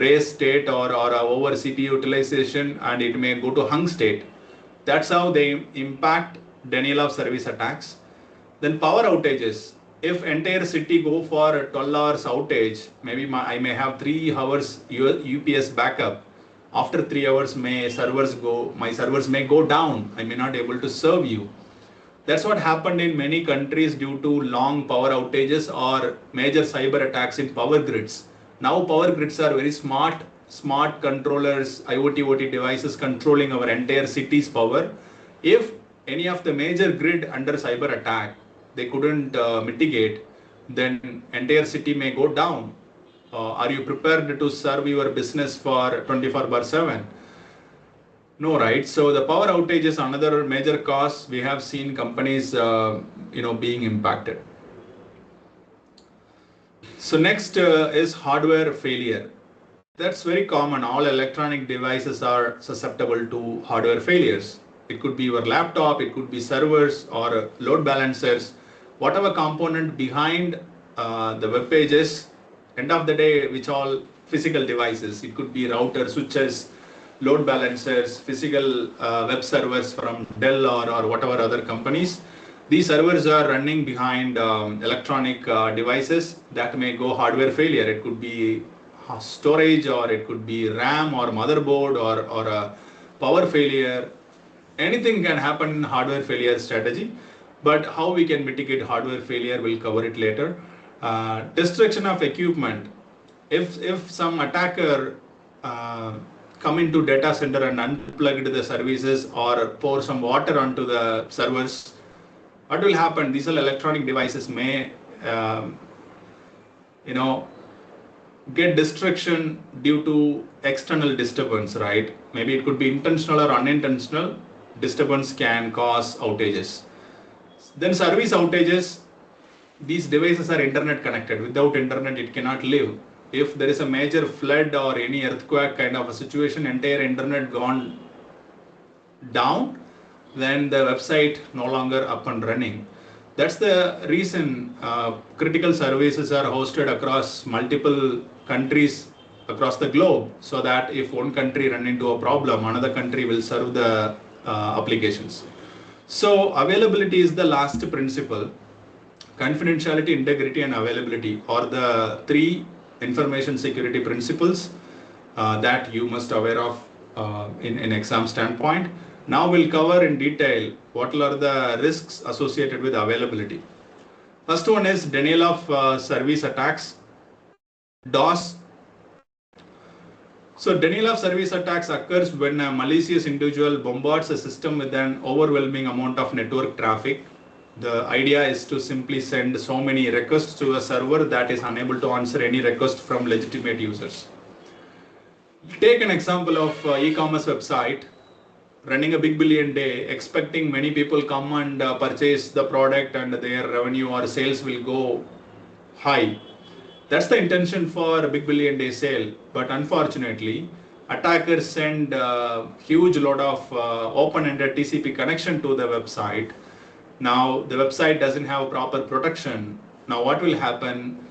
race state or over CPU utilization, and it may go to hung state. That's how they impact denial of service attacks. Then power outages. If entire city go for 12 hours outage, maybe I may have 3 hours UPS backup. After 3 hours, my servers may go down. I may not able to serve you. That's what happened in many countries due to long power outages or major cyber attacks in power grids. Now power grids are very smart controllers, IoT, OT devices controlling our entire city's power. If any of the major grid under cyber attack, they couldn't mitigate, then entire city may go down. Are you prepared to serve your business for 24/7? No, right? So the power outage is another major cause. We have seen companies, being impacted. So next is hardware failure. That's very common. All electronic devices are susceptible to hardware failures. It could be your laptop, it could be servers or load balancers, whatever component behind the web pages. End of the day, which all physical devices. It could be routers, switches, load balancers, physical web servers from Dell or whatever other companies. These servers are running behind electronic devices that may go hardware failure. It could be storage, or it could be RAM or motherboard, or a power failure. Anything can happen in hardware failure strategy, but how we can mitigate hardware failure, we'll cover it later. Destruction of equipment. If some attacker come into data center and unplug the services or pour some water onto the servers, what will happen? These are electronic devices may get destruction due to external disturbance, right? Maybe it could be intentional or unintentional. Disturbance can cause outages. Then service outages. These devices are internet connected. Without internet, it cannot live. If there is a major flood or any earthquake kind of a situation, entire internet gone down, then the website no longer up and running. That's the reason critical services are hosted across multiple countries across the globe, so that if one country run into a problem, another country will serve the applications. So availability is the last principle. Confidentiality, integrity, and availability are the three information security principles that you must aware of in exam standpoint. Now we'll cover in detail what are the risks associated with availability. First one is denial of service attacks, DOS. So denial of service attacks occurs when a malicious individual bombards a system with an overwhelming amount of network traffic. The idea is to simply send so many requests to a server that is unable to answer any request from legitimate users. Take an example of e-commerce website running a big billion day, expecting many people come and purchase the product and their revenue or sales will go high. That's the intention for a big billion day sale. But unfortunately, attackers send a huge load of open-ended TCP connection to the website. Now the website doesn't have proper protection. Now what will happen?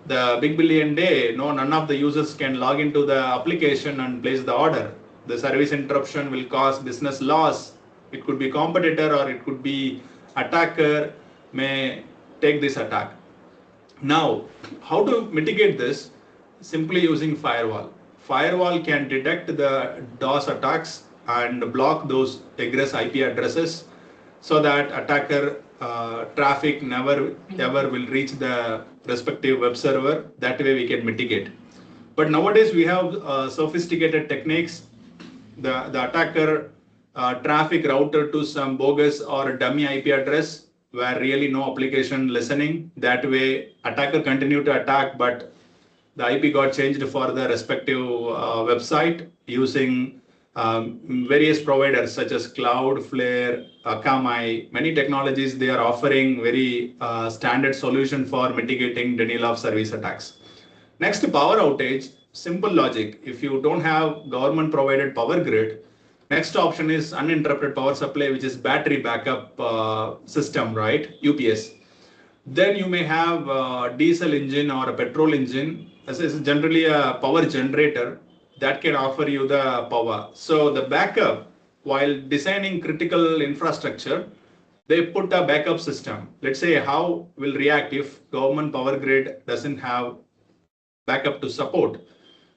The big billion day, none of the users can log into the application and place the order. The service interruption will cause business loss. It could be competitor or it could be attacker may take this attack. Now, how to mitigate this? Simply using firewall. Firewall can detect the DOS attacks and block those egress IP addresses so that attacker traffic never ever will reach the respective web server. That way we can mitigate. But nowadays we have sophisticated techniques. The attacker traffic router to some bogus or dummy IP address where really no application listening. That way attacker continue to attack, but the IP got changed for the respective website using various providers such as Cloudflare, Akamai, many technologies. They are offering very standard solution for mitigating denial of service attacks. Next, power outage. Simple logic. If you don't have government provided power grid, next option is uninterrupted power supply, which is battery backup system, right? UPS. Then you may have a diesel engine or a petrol engine. This is generally a power generator that can offer you the power. So the backup, while designing critical infrastructure, they put a backup system. Let's say how will react if government power grid doesn't have backup to support.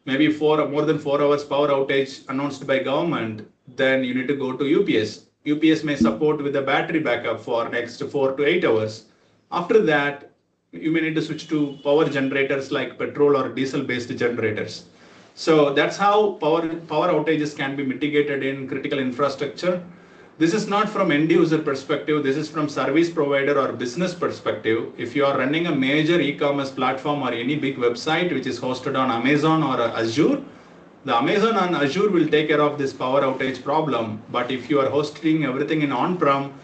Maybe more than 4 hours power outage announced by government, then you need to go to UPS. UPS may support with a battery backup for next 4 to 8 hours. After that, you may need to switch to power generators like petrol or diesel based generators. So that's how power outages can be mitigated in critical infrastructure. This is not from end user perspective. This is from service provider or business perspective. If you are running a major e-commerce platform or any big website which is hosted on Amazon or Azure, The Amazon and Azure will take care of this power outage problem. But if you are hosting everything in on-prem,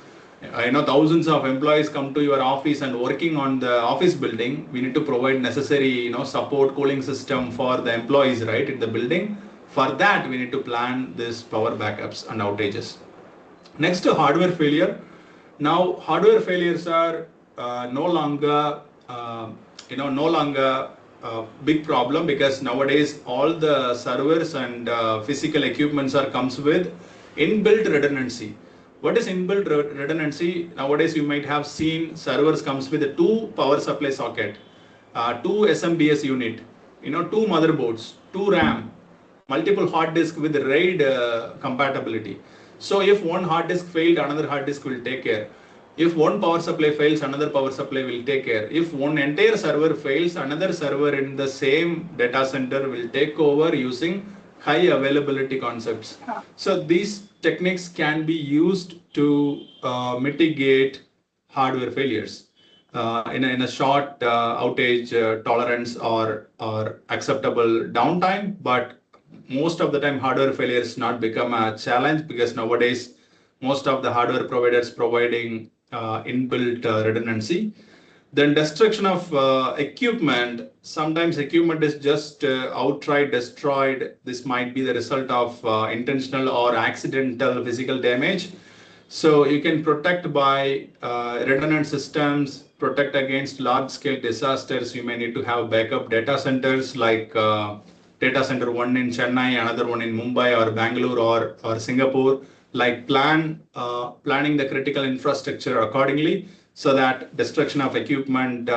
thousands of employees come to your office and working on the office building. We need to provide necessary, support cooling system for the employees, right, in the building. For that, we need to plan this power backups and outages. Next to hardware failure. Now, hardware failures are no longer big problem, because nowadays all the servers and physical equipments comes with inbuilt redundancy. What is inbuilt redundancy? Nowadays you might have seen servers comes with a 2 power supply socket, 2 SMBS unit, 2 motherboards, 2 RAM, multiple hard disk with RAID compatibility. So if one hard disk failed, another hard disk will take care. If one power supply fails, another power supply will take care. If one entire server fails, another server in the same data center will take over using high availability concepts. So these techniques can be used to mitigate hardware failures in a short outage tolerance or acceptable downtime. But most of the time, hardware failures not become a challenge, because nowadays most of the hardware providers providing inbuilt redundancy. Then destruction of equipment. Sometimes equipment is just outright destroyed. This might be the result of intentional or accidental physical damage. So you can protect by redundant systems, protect against large-scale disasters. You may need to have backup data centers, like data center one in Chennai, another one in Mumbai or Bangalore or Singapore. Like planning the critical infrastructure accordingly, so that destruction of equipment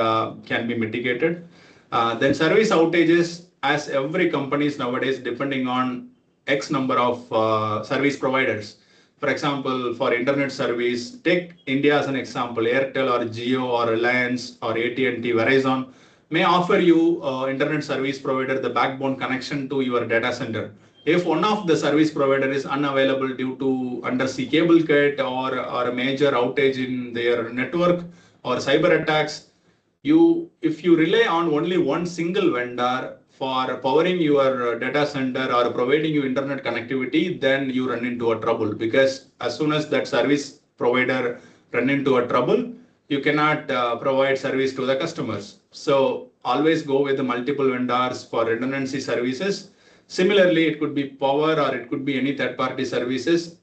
can be mitigated. Then service outages, as every company is nowadays depending on X number of service providers. For example, for internet service, take India as an example. Airtel or Jio or Reliance or AT&T, Verizon may offer you internet service provider the backbone connection to your data center. If one of the service provider is unavailable due to undersea cable cut or a major outage in their network or cyber attacks, if you rely on only one single vendor for powering your data center or providing you internet connectivity, then you run into a trouble, because as soon as that service provider run into a trouble, you cannot provide service to the customers. So always go with the multiple vendors for redundancy services. Similarly, it could be power or it could be any third-party services.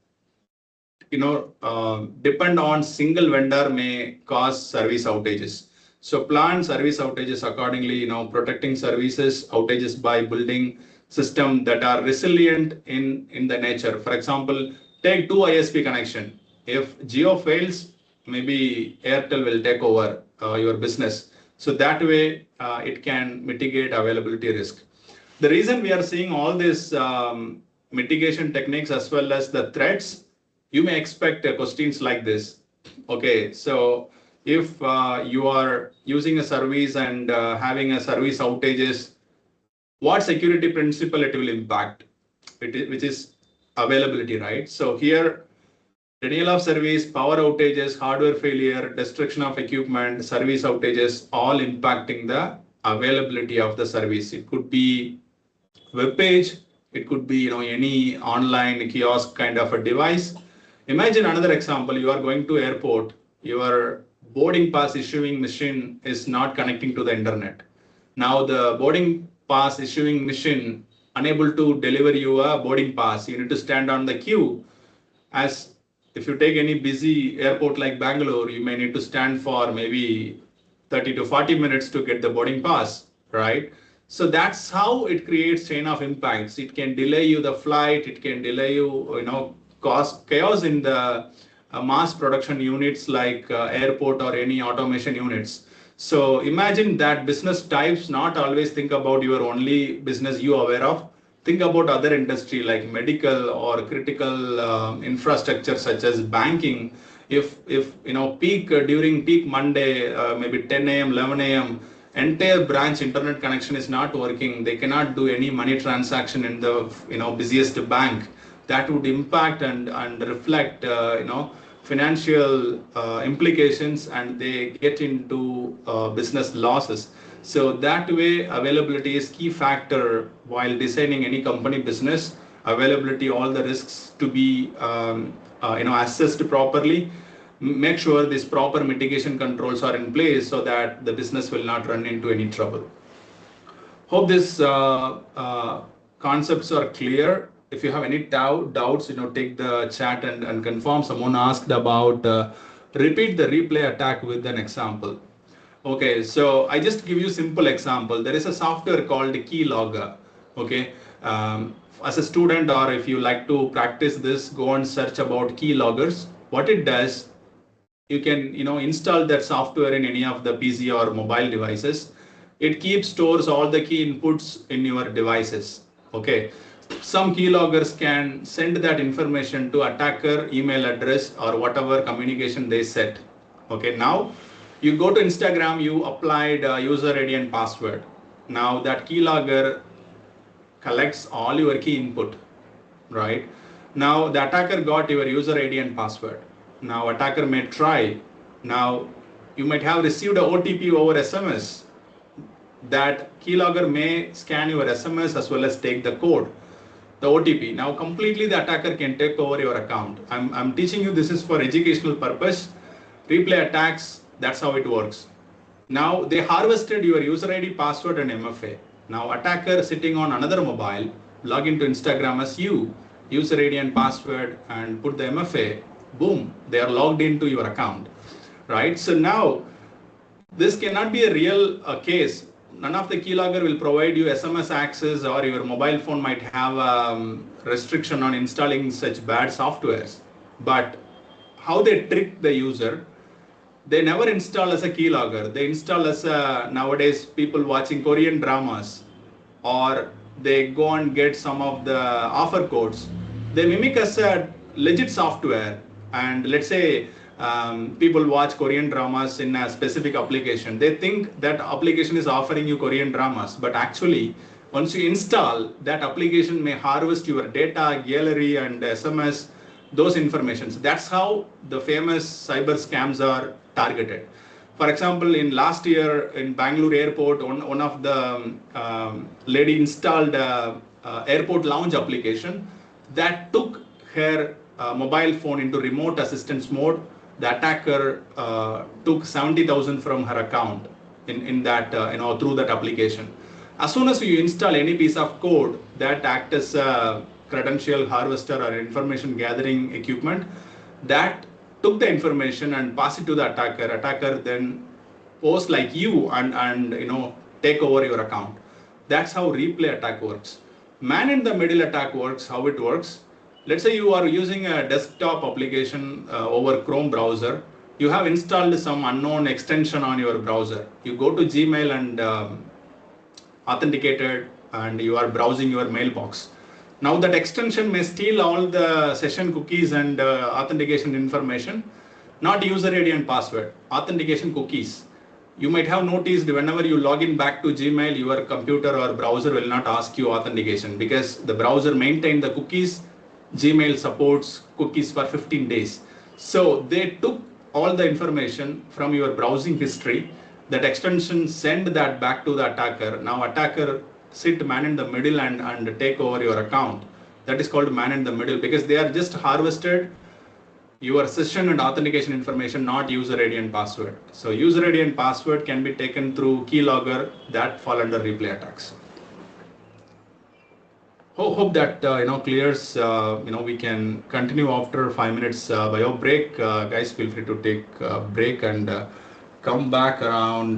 Depend on single vendor may cause service outages. So plan service outages accordingly, protecting services outages by building systems that are resilient in the nature. For example, take 2 ISP connection. If Jio fails, maybe Airtel will take over your business. So that way it can mitigate availability risk. The reason we are seeing all these mitigation techniques as well as the threats, you may expect questions like this. Okay, so if you are using a service and having a service outages, what security principle it will impact, which is availability, right? So here, denial of service, power outages, hardware failure, destruction of equipment, service outages, all impacting the availability of the service. It could be web page, it could be any online kiosk kind of a device. Imagine another example. You are going to airport, your boarding pass issuing machine is not connecting to the internet. Now the boarding pass issuing machine unable to deliver you a boarding pass. You need to stand on the queue. As if you take any busy airport like Bangalore, you may need to stand for maybe 30 to 40 minutes to get the boarding pass, right? So that's how it creates chain of impacts. It can delay you the flight. It can delay you, cause chaos in the mass production units like airport or any automation units. So imagine that business types not always think about your only business you are aware of. Think about other industry like medical or critical infrastructure such as banking. If during peak Monday, maybe 10 a.m., 11 a.m., entire branch internet connection is not working, they cannot do any money transaction in the busiest bank. That would impact and reflect financial implications, and they get into business losses. So that way, availability is key factor while designing any company business. Availability, all the risks to be assessed properly. Make sure these proper mitigation controls are in place so that the business will not run into any trouble. Hope these concepts are clear. If you have any doubts, take the chat and confirm. Someone asked about repeat the replay attack with an example. Okay, so I just give you simple example. There is a software called Keylogger. Okay, as a student, or if you like to practice this, go and search about keyloggers. What it does, you can install that software in any of the PC or mobile devices. It stores all the key inputs in your devices. Okay, some keyloggers can send that information to attacker email address or whatever communication they set. Okay, now you go to Instagram, you applied user ID and password. Now that keylogger collects all your key input, right? Now the attacker got your user ID and password. Now attacker may try. Now you might have received a OTP over SMS. That keylogger may scan your SMS as well as take the code, the OTP. Now completely the attacker can take over your account. I'm teaching you, this is for educational purpose. Replay attacks, that's how it works. Now they harvested your user ID, password and MFA. Now attacker sitting on another mobile, log into Instagram as you, user ID and password and put the MFA, boom, they are logged into your account, right? So now this cannot be a real case. None of the keylogger will provide you SMS access, or your mobile phone might have restriction on installing such bad softwares. But how they trick the user, they never install as a keylogger. They install as nowadays people watching Korean dramas, or they go and get some of the offer codes. They mimic as a legit software, and let's say people watch Korean dramas in a specific application. They think that application is offering you Korean dramas, but actually once you install, that application may harvest your data, gallery and SMS, those informations. That's how the famous cyber scams are targeted. For example, in last year in Bangalore airport, one of the lady installed airport lounge application that took her mobile phone into remote assistance mode. The attacker took 70,000 from her account in that through that application. As soon as you install any piece of code that acts as a credential harvester or information gathering equipment, that took the information and pass it to the attacker. Attacker then post like you and take over your account. That's how replay attack works. Man in the middle attack works. How it works? Let's say you are using a desktop application over Chrome browser. You have installed some unknown extension on your browser. You go to Gmail and authenticated, and you are browsing your mailbox. Now that extension may steal all the session cookies and authentication information, not user ID and password, authentication cookies. You might have noticed whenever you log in back to Gmail, your computer or browser will not ask you authentication because the browser maintains the cookies. Gmail supports cookies for 15 days. So they took all the information from your browsing history. That extension send that back to the attacker. Now attacker sit man in the middle and take over your account. That is called man in the middle because they are just harvested your session and authentication information, not user ID and password. So user ID and password can be taken through keylogger that fall under replay attacks. Hope that clears. We can continue after 5 minutes bio break. Guys, feel free to take a break and come back around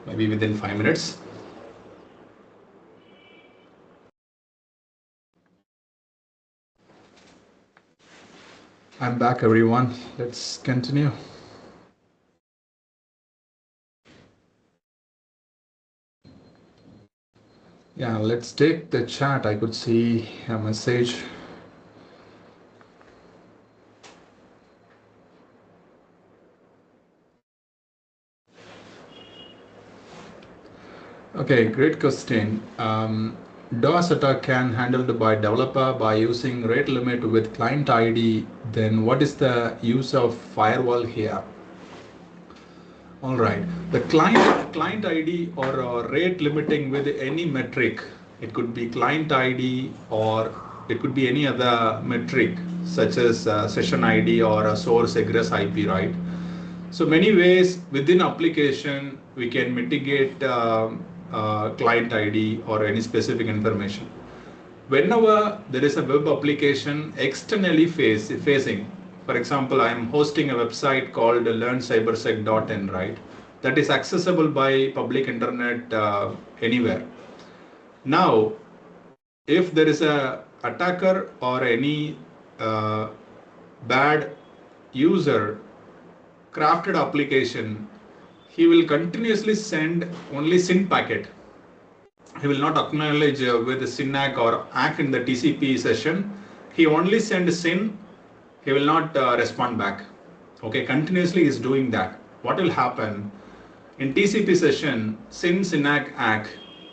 maybe within 5 minutes. I'm back, everyone. Let's continue. Yeah, let's take the chat. I could see a message. Okay, great question. DOS attack can handled by developer by using rate limit with client ID, then what is the use of firewall here? All right, the client ID or rate limiting with any metric. It could be client ID or it could be any other metric such as session ID or a source egress IP, right? So many ways within application we can mitigate client ID or any specific information. Whenever there is a web application externally facing, for example, I am hosting a website called LearnCyberSec.in, right? That is accessible by public internet anywhere. Now, if there is a attacker or any bad user crafted application, he will continuously send only SYN packet. He will not acknowledge with SYN ACK or ACK in the TCP session. He only sends SYN. He will not respond back. Okay, continuously is doing that. What will happen in TCP session? SYN ACK ACK.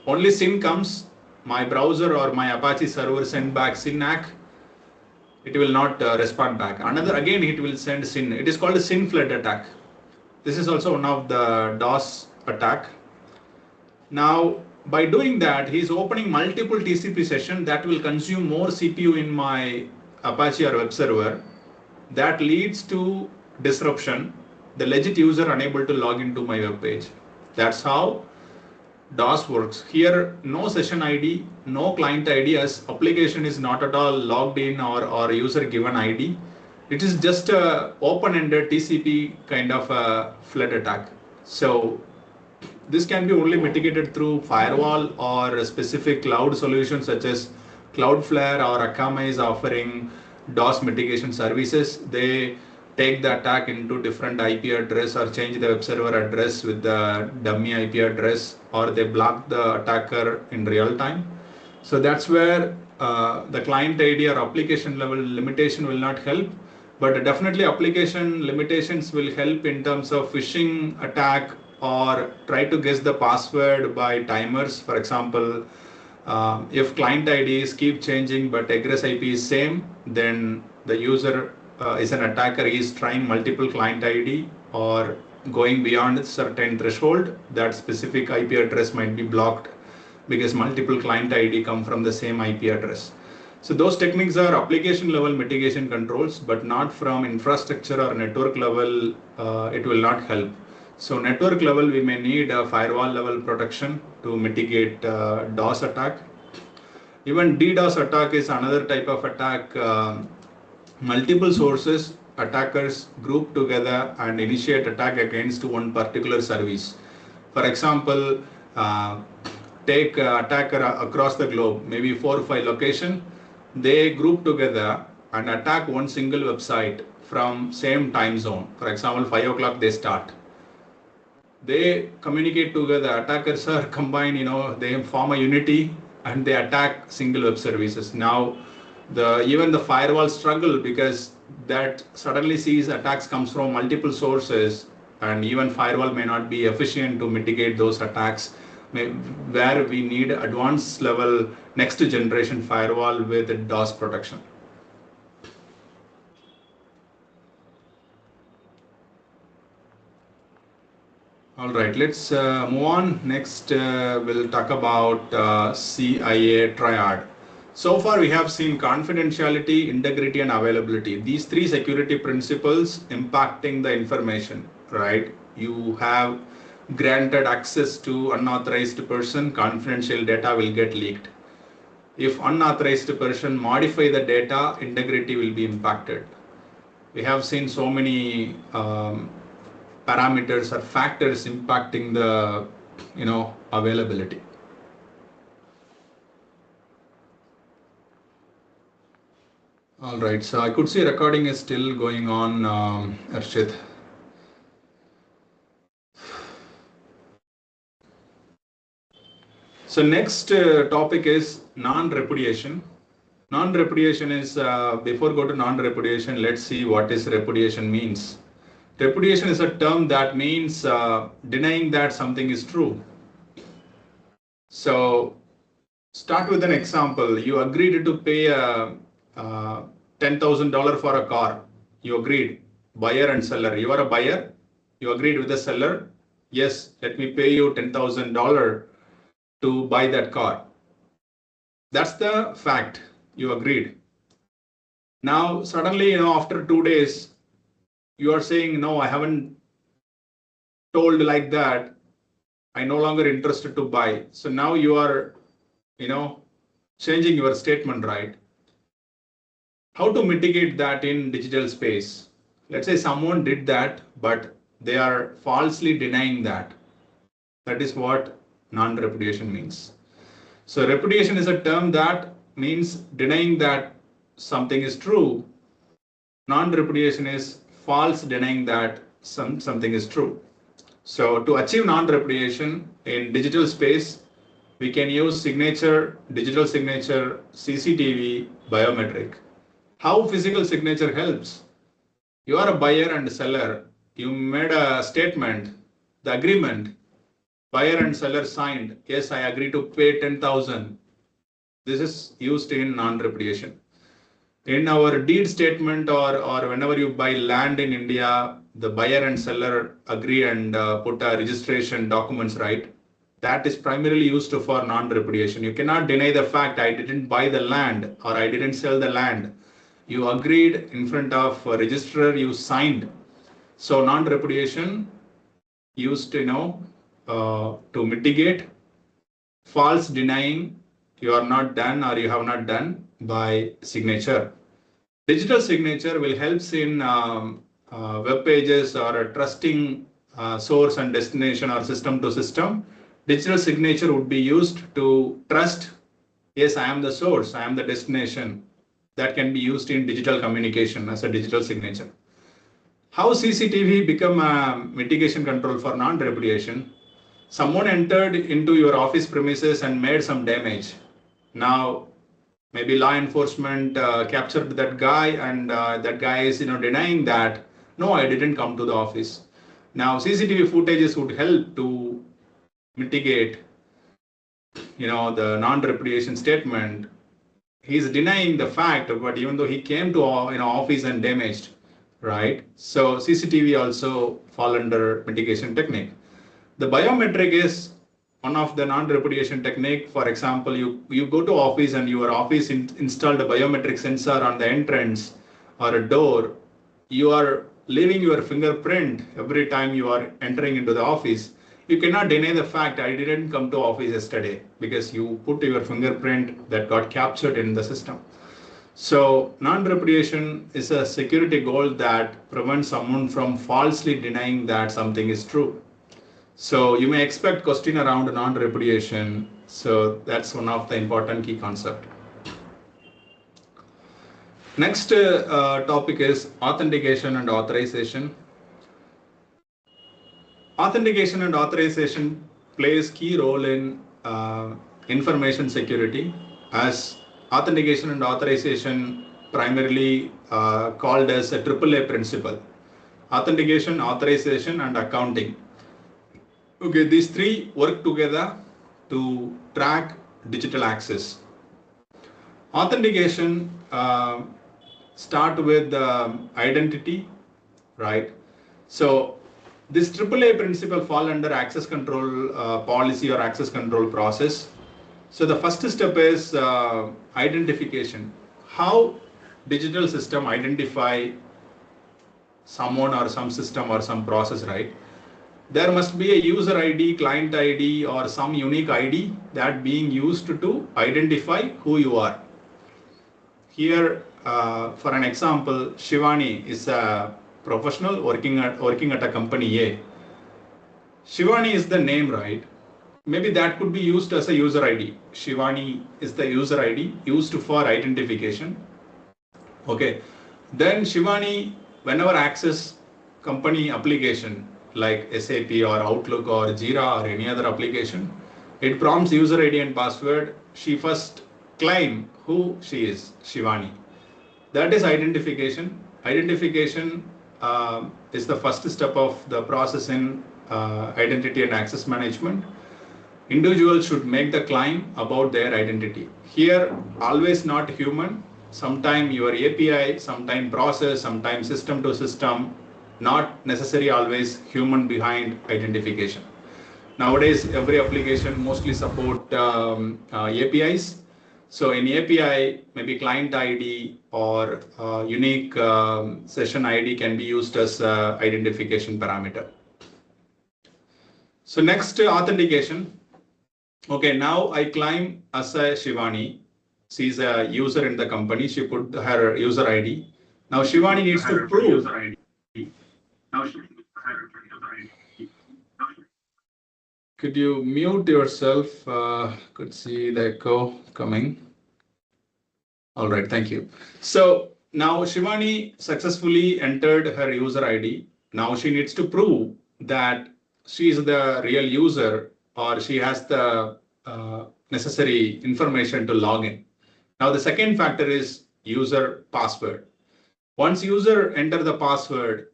Only SYN comes. My browser or my Apache server send back SYN ACK. It will not respond back. Another again it will send SYN. It is called a SYN flood attack. This is also one of the DOS attack. Now, by doing that, he is opening multiple TCP sessions that will consume more CPU in my Apache or web server. That leads to disruption. The legit user unable to log into my web page. That's how DOS works. Here, no session ID, no client ID, as application is not at all logged in or user given ID. It is just a open-ended TCP kind of a flood attack. So this can be only mitigated through firewall or specific cloud solutions such as Cloudflare or Akamai is offering DOS mitigation services. They take the attack into different IP address or change the web server address with the dummy IP address, or they block the attacker in real time. So that's where the client ID or application level limitation will not help, but definitely application limitations will help in terms of phishing attack or try to guess the password by timers. For example, if client IDs keep changing but egress IP is same, then the user is an attacker, is trying multiple client ID or going beyond a certain threshold, that specific IP address might be blocked because multiple client ID come from the same IP address. So those techniques are application level mitigation controls, but not from infrastructure or network level. It will not help. So network level, we may need a firewall level protection to mitigate DOS attack. Even DDoS attack is another type of attack. Multiple sources, attackers group together and initiate attack against one particular service. For example, take attacker across the globe, maybe 4 or 5 locations. They group together and attack one single website from same time zone. For example, 5 o'clock they start. They communicate together. Attackers are combined, they form a unity and they attack single web services. Now, even the firewall struggle because that suddenly sees attacks comes from multiple sources, and even firewall may not be efficient to mitigate those attacks, where we need advanced level next generation firewall with DOS protection. All right, let's move on. Next, we'll talk about CIA triad. So far, we have seen confidentiality, integrity, and availability. These 3 security principles impacting the information, right? You have granted access to unauthorized person, confidential data will get leaked. If unauthorized person modify the data, integrity will be impacted. We have seen so many parameters or factors impacting the availability. All right, so I could see recording is still going on, Arshit. So next topic is non-repudiation. Non-repudiation is, before go to non-repudiation, let's see what is repudiation means. Repudiation is a term that means denying that something is true. So Start with an example. You agreed to pay $10,000 for a car. You agreed, buyer and seller. You are a buyer. You agreed with the seller. Yes, let me pay you $10,000 to buy that car. That's the fact. You agreed. Now, suddenly, after 2 days, you are saying, no, I haven't told like that. I no longer interested to buy. So now you are, changing your statement, right? How to mitigate that in digital space? Let's say someone did that, but they are falsely denying that. That is what non-repudiation means. So repudiation is a term that means denying that something is true. Non-repudiation is false denying that something is true. So to achieve non-repudiation in digital space, we can use signature, digital signature, CCTV, biometric. How physical signature helps? You are a buyer and seller. You made a statement, the agreement, buyer and seller signed. Yes, I agree to pay 10,000. This is used in non-repudiation. In our deed statement or whenever you buy land in India, the buyer and seller agree and put a registration documents, right? That is primarily used for non-repudiation. You cannot deny the fact I didn't buy the land or I didn't sell the land. You agreed in front of a registrar, you signed. So non-repudiation used, to mitigate false denying you are not done or you have not done by signature. Digital signature will help in web pages or a trusting source and destination or system to system. Digital signature would be used to trust, yes, I am the source, I am the destination. That can be used in digital communication as a digital signature. How CCTV become a mitigation control for non-repudiation? Someone entered into your office premises and made some damage. Now, maybe law enforcement captured that guy and that guy is denying that, no, I didn't come to the office. Now, CCTV footages would help to mitigate, the non-repudiation statement. He's denying the fact, but even though he came to office and damaged, right? So CCTV also fall under mitigation technique. The biometric is one of the non-repudiation technique. For example, you go to office and your office installed a biometric sensor on the entrance or a door. You are leaving your fingerprint every time you are entering into the office. You cannot deny the fact I didn't come to office yesterday because you put your fingerprint that got captured in the system. So non-repudiation is a security goal that prevents someone from falsely denying that something is true. So you may expect question around non-repudiation. So that's one of the important key concept. Next topic is authentication and authorization. Authentication and authorization plays key role in information security, as authentication and authorization primarily called as a AAA principle. Authentication, authorization, and accounting. Okay, these three work together to track digital access. Authentication start with identity, right? So this AAA principle fall under access control policy or access control process. So the first step is identification. How digital system identify someone or some system or some process, right? There must be a user ID, client ID, or some unique ID that being used to identify who you are. Here, for an example, Shivani is a professional working at a company A. Shivani is the name, right? Maybe that could be used as a user ID. Shivani is the user ID used for identification. Okay. Then Shivani, whenever access company application like SAP or Outlook or Jira or any other application, it prompts user ID and password. She first claim who she is, Shivani. That is identification. Identification is the first step of the process in identity and access management. Individuals should make the claim about their identity. Here, always not human. Sometime your API, sometime process, sometime system to system, not necessary always human behind identification. Nowadays, every application mostly support APIs. So in API, maybe client ID or unique session ID can be used as identification parameter. So next, authentication. Okay, now I claim as a Shivani. She's a user in the company. She put her user ID. Now Shivani needs to prove. Could you mute yourself? Could see the echo coming. All right, thank you. So now Shivani successfully entered her user ID. Now she needs to prove that she is the real user or she has the necessary information to log in. Now the second factor is user password. Once user enter the password,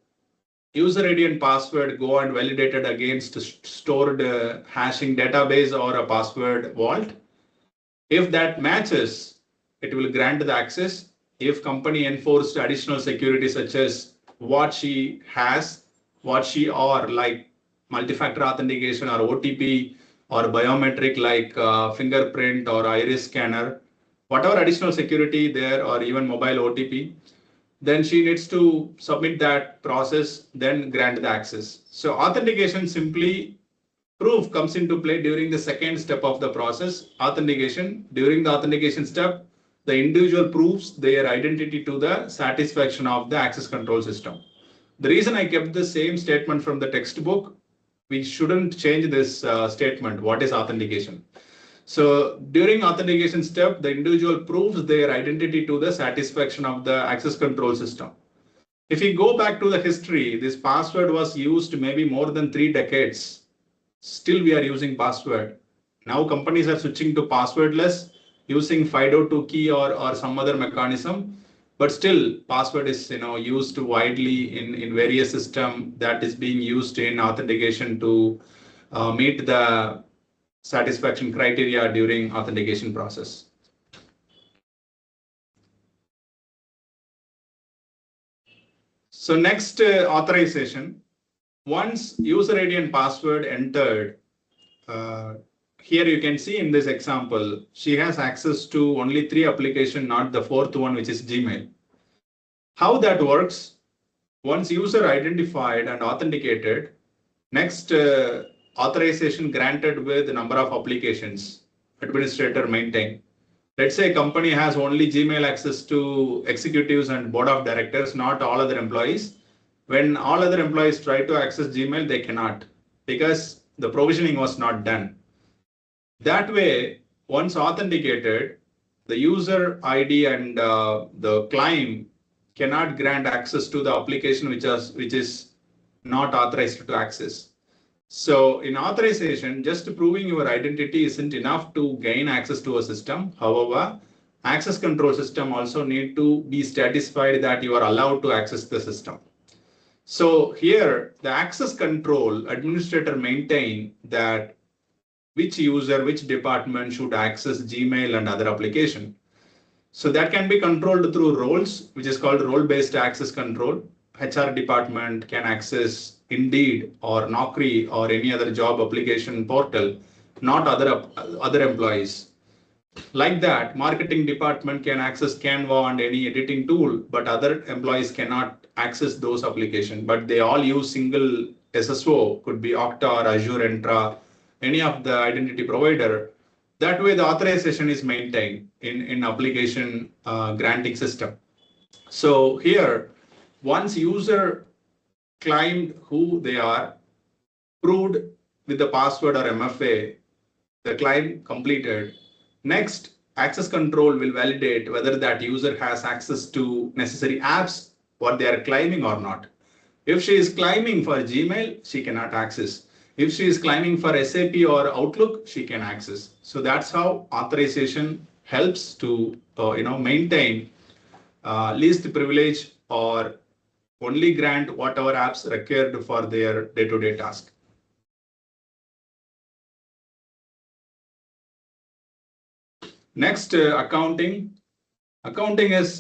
user ID and password go and validated against stored hashing database or a password vault. If that matches, it will grant the access. If company enforced additional security such as what she has, what she or like multi-factor authentication or OTP or biometric like fingerprint or iris scanner, whatever additional security there or even mobile OTP, then she needs to submit that process, then grant the access. So authentication simply proof comes into play during the second step of the process, authentication. During the authentication step, the individual proves their identity to the satisfaction of the access control system. The reason I kept the same statement from the textbook, we shouldn't change this statement, what is authentication. So during authentication step, the individual proves their identity to the satisfaction of the access control system. If we go back to the history, this password was used maybe more than 3 decades. Still we are using password. Now companies are switching to passwordless, using FIDO2 key or some other mechanism, but still password is used widely in various systems that is being used in authentication to meet the satisfaction criteria during authentication process. So next, authorization. Once user ID and password entered, here you can see in this example, she has access to only 3 applications, not the 4th one, which is Gmail. How that works, once user identified and authenticated, next authorization granted with the number of applications administrator maintain. Let's say company has only Gmail access to executives and board of directors, not all other employees. When all other employees try to access Gmail, they cannot because the provisioning was not done. That way, once authenticated, the user ID and the claim cannot grant access to the application which is not authorized to access. So in authorization, just proving your identity isn't enough to gain access to a system. However, access control system also need to be satisfied that you are allowed to access the system. So here, the access control administrator maintain that which user, which department should access Gmail and other application. So that can be controlled through roles, which is called role-based access control. HR department can access Indeed or Naukri or any other job application portal, not other employees. Like that, marketing department can access Canva and any editing tool, but other employees cannot access those applications. But they all use single SSO, could be Okta or Azure Entra, any of the identity provider. That way the authorization is maintained in application granting system. So here, once user claimed who they are, proved with the password or MFA, the claim completed. Next, access control will validate whether that user has access to necessary apps, what they are claiming or not. If she is claiming for Gmail, she cannot access. If she is claiming for SAP or Outlook, she can access. So that's how authorization helps to maintain least privilege or only grant whatever apps required for their day-to-day task. Next, accounting. Accounting is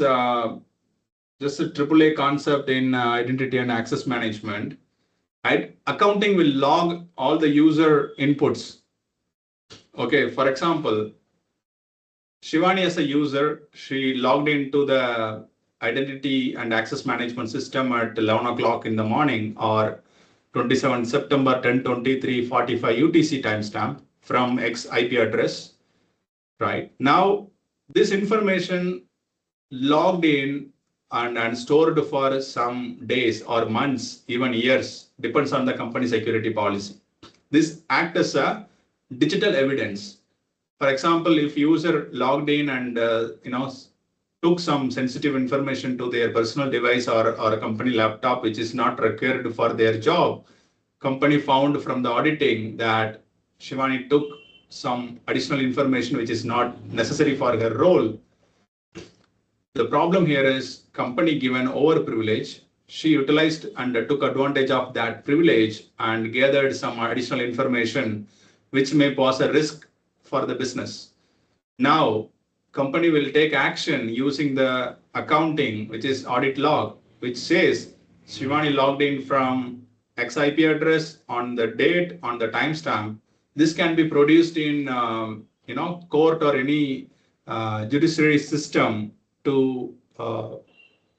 just a AAA concept in identity and access management. Accounting will log all the user inputs. Okay, for example, Shivani as a user, she logged into the identity and access management system at 11 o'clock in the morning or 27 September 10:23:45 UTC timestamp from X IP address, right? Now, this information logged in and stored for some days or months, even years, depends on the company security policy. This acts as a digital evidence. For example, if user logged in and took some sensitive information to their personal device or a company laptop, which is not required for their job, company found from the auditing that Shivani took some additional information which is not necessary for her role. The problem here is company given over privilege. She utilized and took advantage of that privilege and gathered some additional information which may pose a risk for the business. Now, company will take action using the accounting, which is audit log, which says Shivani logged in from X IP address on the date, on the timestamp. This can be produced in court or any judiciary system to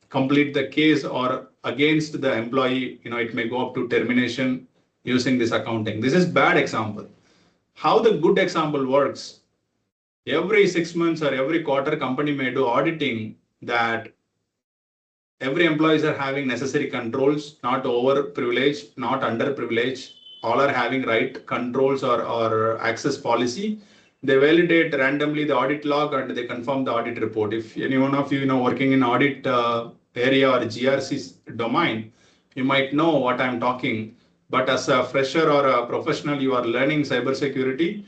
complete the case, or against the employee, it may go up to termination using this accounting. This is bad example. How the good example works, every 6 months or every quarter, company may do auditing that every employees are having necessary controls, not over privilege, not under privilege, all are having right controls or access policy. They validate randomly the audit log and they confirm the audit report. If any one of you working in audit area or GRC domain, you might know what I'm talking. But as a fresher or a professional, you are learning cybersecurity.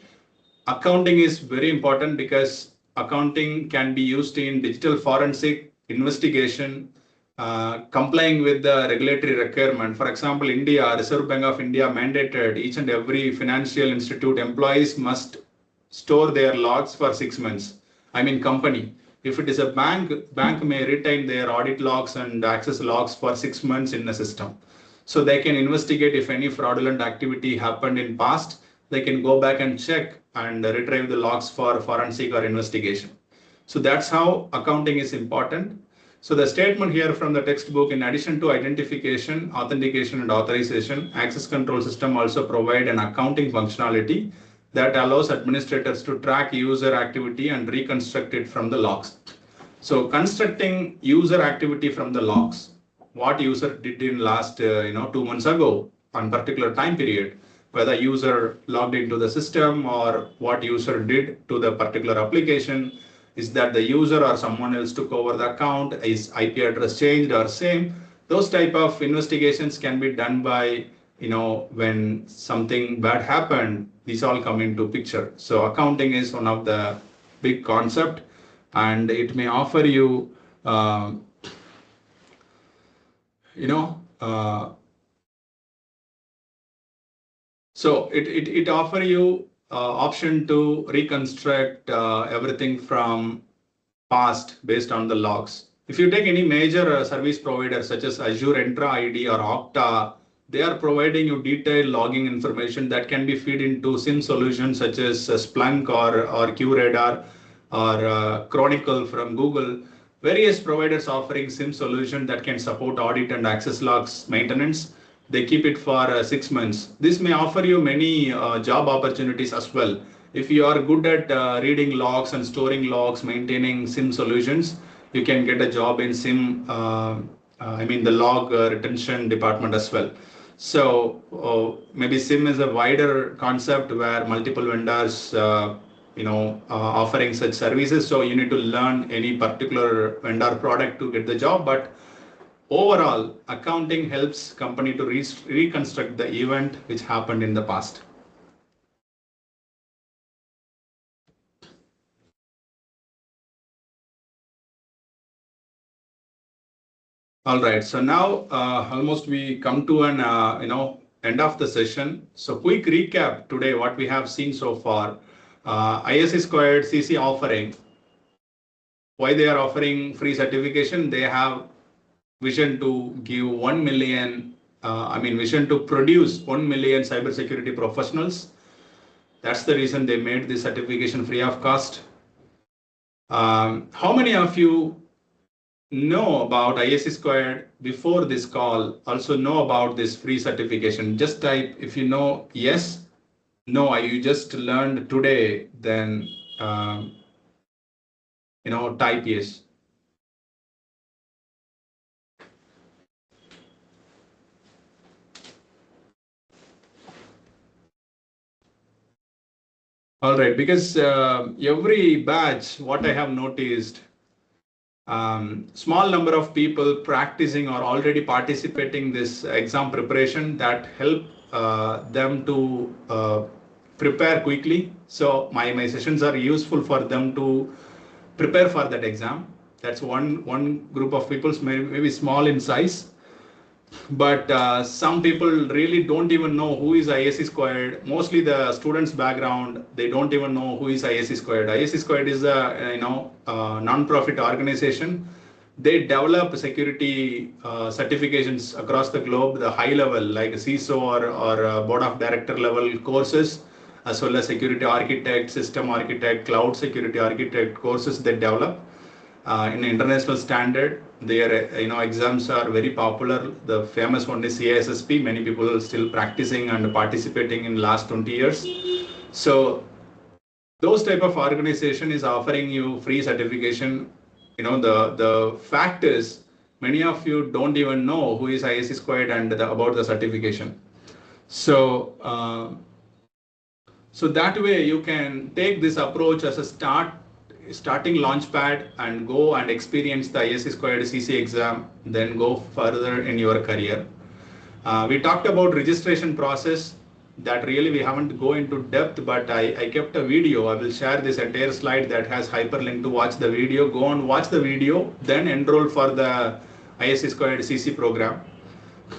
Accounting is very important because accounting can be used in digital forensic investigation, complying with the regulatory requirement. For example, India, Reserve Bank of India mandated each and every financial institute employees must store their logs for 6 months. I mean, company. If it is a bank may retain their audit logs and access logs for 6 months in the system. So they can investigate if any fraudulent activity happened in past. They can go back and check and retrieve the logs for forensic or investigation. So that's how accounting is important. So the statement here from the textbook, in addition to identification, authentication, and authorization, access control system also provide an accounting functionality that allows administrators to track user activity and reconstruct it from the logs. So constructing user activity from the logs, what user did in last 2 months ago on particular time period, whether user logged into the system or what user did to the particular application, is that the user or someone else took over the account, is IP address changed or same. Those type of investigations can be done by, when something bad happened, these all come into picture. So accounting is one of the big concept, and it may offer you, so it offer you option to reconstruct everything from past based on the logs. If you take any major service provider such as Azure Entra ID or Okta, they are providing you detailed logging information that can be fed into SIM solutions such as Splunk or QRadar or Chronicle from Google. Various providers offering SIM solution that can support audit and access logs maintenance. They keep it for 6 months. This may offer you many job opportunities as well. If you are good at reading logs and storing logs, maintaining SIM solutions, you can get a job in SIM, the log retention department as well. So maybe SIM is a wider concept where multiple vendors, offering such services. So you need to learn any particular vendor product to get the job. But overall, accounting helps company to reconstruct the event which happened in the past. All right, so now almost we come to an end of the session. So quick recap today, what we have seen so far. ISC2 CC offering, why they are offering free certification? They have vision to give 1 million, vision to produce 1 million cybersecurity professionals. That's the reason they made this certification free of cost. How many of you know about ISC2 before this call, also know about this free certification? Just type if you know yes, no, you just learned today, then type yes. All right, because every batch, what I have noticed, small number of people practicing or already participating this exam preparation that help them to prepare quickly. So my sessions are useful for them to prepare for that exam. That's one group of people, maybe small in size. But some people really don't even know who is ISC2. Mostly the students' background, they don't even know who is ISC2. ISC2 is a non-profit organization. They develop security certifications across the globe, the high level like CISO or board of director level courses, as well as security architect, system architect, cloud security architect courses they develop. In international standard, their exams are very popular. The famous one is CISSP. Many people are still practicing and participating in last 20 years. So those type of organization is offering you free certification. The fact is, many of you don't even know who is ISC2 and about the certification. So that way you can take this approach as a starting launchpad and go and experience the ISC2 CC exam, then go further in your career. We talked about registration process that really we haven't go into depth, but I kept a video. I will share this entire slide that has hyperlink to watch the video. Go and watch the video, then enroll for the ISC2 CC program.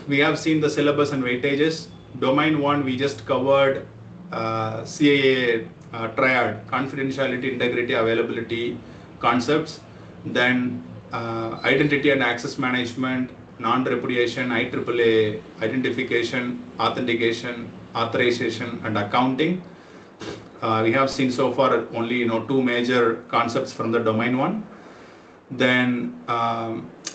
We have seen the syllabus and weightages. Domain 1, we just covered CAA triad, confidentiality, integrity, availability concepts. Then identity and access management, non-repudiation, IEEE, identification, authentication, authorization, and accounting. We have seen so far only 2 major concepts from the domain 1. Then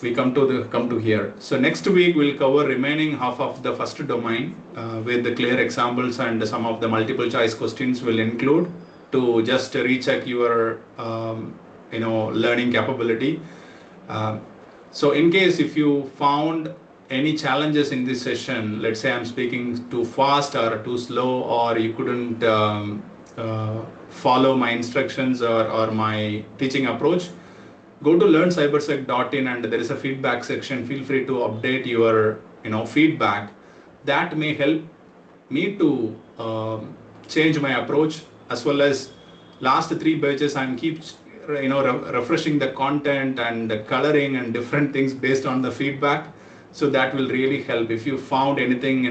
we come to here. So next week we'll cover remaining half of the first domain with the clear examples, and some of the multiple choice questions will include to just recheck your learning capability. So in case if you found any challenges in this session, let's say I'm speaking too fast or too slow, or you couldn't follow my instructions or my teaching approach, go to LearnCyberSec.in and there is a feedback section. Feel free to update your feedback. That may help me to change my approach, as well as last 3 batches I'm keep refreshing the content and the coloring and different things based on the feedback. So that will really help. If you found anything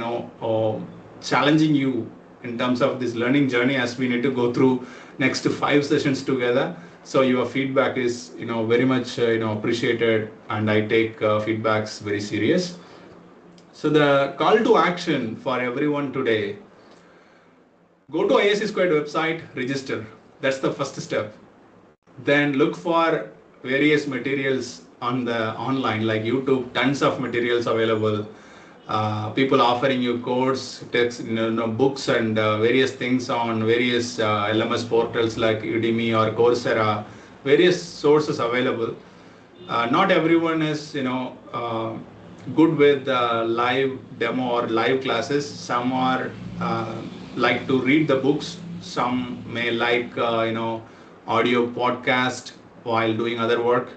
challenging you in terms of this learning journey, as we need to go through next 5 sessions together. So your feedback is very much appreciated, and I take feedbacks very serious. So the call to action for everyone today: go to ISC2 website, register. That's the first step. Then look for various materials on the online, like YouTube, tons of materials available. People offering you course, text, books and various things on various LMS portals like Udemy or Coursera, various sources available. Not everyone is good with live demo or live classes. Some are like to read the books. Some may like audio podcast while doing other work.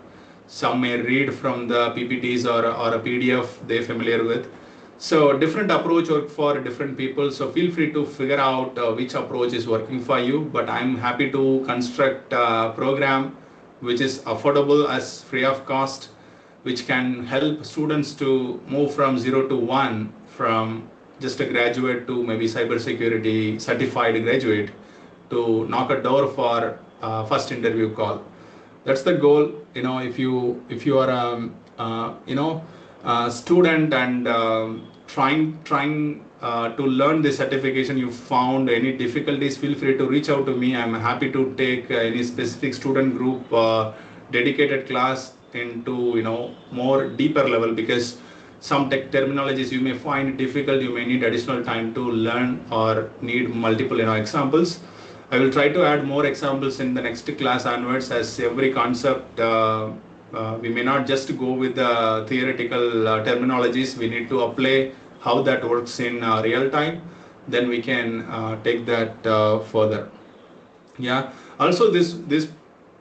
Some may read from the PPTs or a PDF they're familiar with. So different approach work for different people. So feel free to figure out which approach is working for you. But I'm happy to construct a program which is affordable as free of cost, which can help students to move from 0 to 1, from just a graduate to maybe cybersecurity certified graduate, to knock a door for first interview call. That's the goal. If you are student and trying to learn this certification, you found any difficulties, feel free to reach out to me. I'm happy to take any specific student group dedicated class into more deeper level, because some tech terminologies you may find difficult, you may need additional time to learn or need multiple examples. I will try to add more examples in the next class onwards, as every concept we may not just go with the theoretical terminologies. We need to apply how that works in real time. Then we can take that further. Yeah. Also, this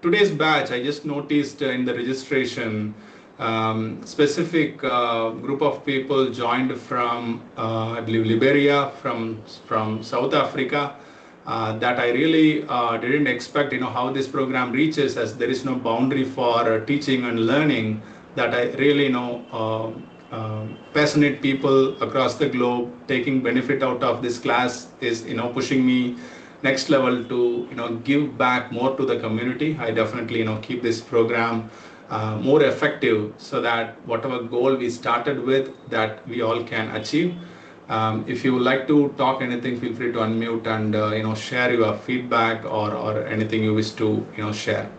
today's batch, I just noticed in the registration, specific group of people joined from I believe Liberia, from South Africa. That I really didn't expect. How this program reaches, as there is no boundary for teaching and learning. That I really passionate people across the globe taking benefit out of this class is pushing me next level to give back more to the community. I definitely keep this program more effective, so that whatever goal we started with, that we all can achieve. If you would like to talk anything, feel free to unmute and share your feedback or anything you wish to share.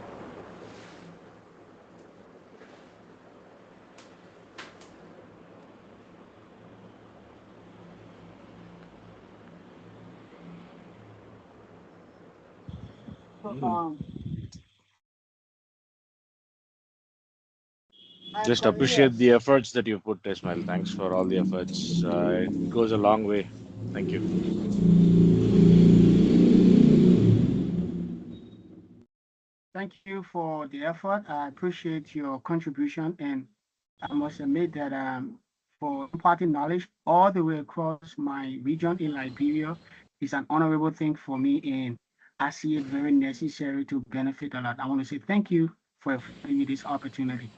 Just appreciate the efforts that you put, Ismail. Thanks for all the efforts. It goes a long way. Thank you. Thank you for the effort. I appreciate your contribution, and I must admit that for imparting knowledge all the way across my region in Liberia is an honorable thing for me, and I see it very necessary to benefit a lot. I want to say thank you for affording me this opportunity.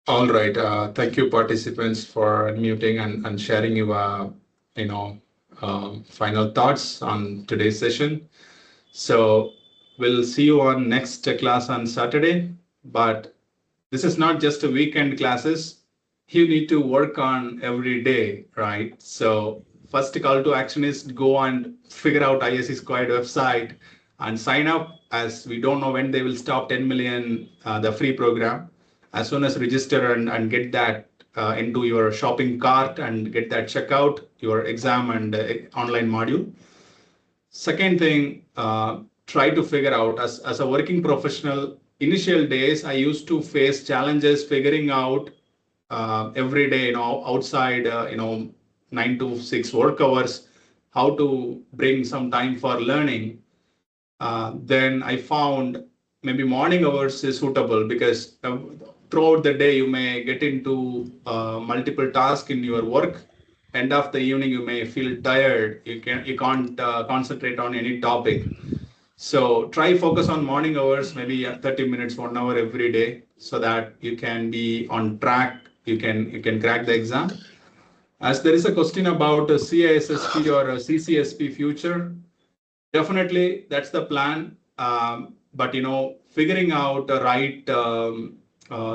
All right. Thank you, participants, for unmuting and sharing your final thoughts on today's session. So we'll see you on next class on Saturday. But this is not just a weekend classes. You need to work on every day, right? So first call to action is go and figure out ISC Squared website and sign up, as we don't know when they will stop 10 million, the free program. As soon as register and get that into your shopping cart and get that checkout, your exam and online module. Second thing, try to figure out, as a working professional, initial days, I used to face challenges figuring out every day, outside, 9 to 6 work hours, how to bring some time for learning. Then I found maybe morning hours is suitable, because throughout the day you may get into multiple tasks in your work. End of the evening you may feel tired. You can't concentrate on any topic. So try focus on morning hours, maybe 30 minutes, 1 hour every day, so that you can be on track. You can crack the exam. As there is a question about a CISSP or a CCSP future, definitely that's the plan. But figuring out the right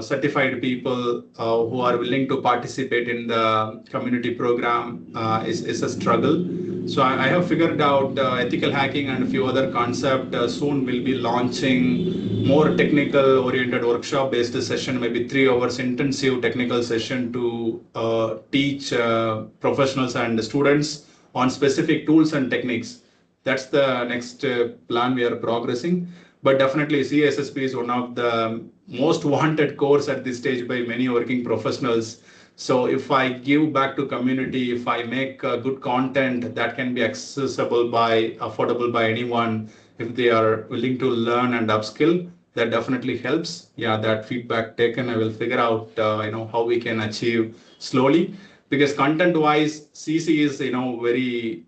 certified people who are willing to participate in the community program is a struggle. So I have figured out ethical hacking and a few other concepts. Soon we'll be launching more technical oriented workshop based session, maybe 3 hours intensive technical session to teach professionals and students on specific tools and techniques. That's the next plan we are progressing. But definitely CSSP is one of the most wanted course at this stage by many working professionals. So if I give back to community, if I make good content that can be accessible by, affordable by anyone, if they are willing to learn and upskill, that definitely helps. Yeah, that feedback taken, I will figure out how we can achieve slowly. because content-wise, CC is very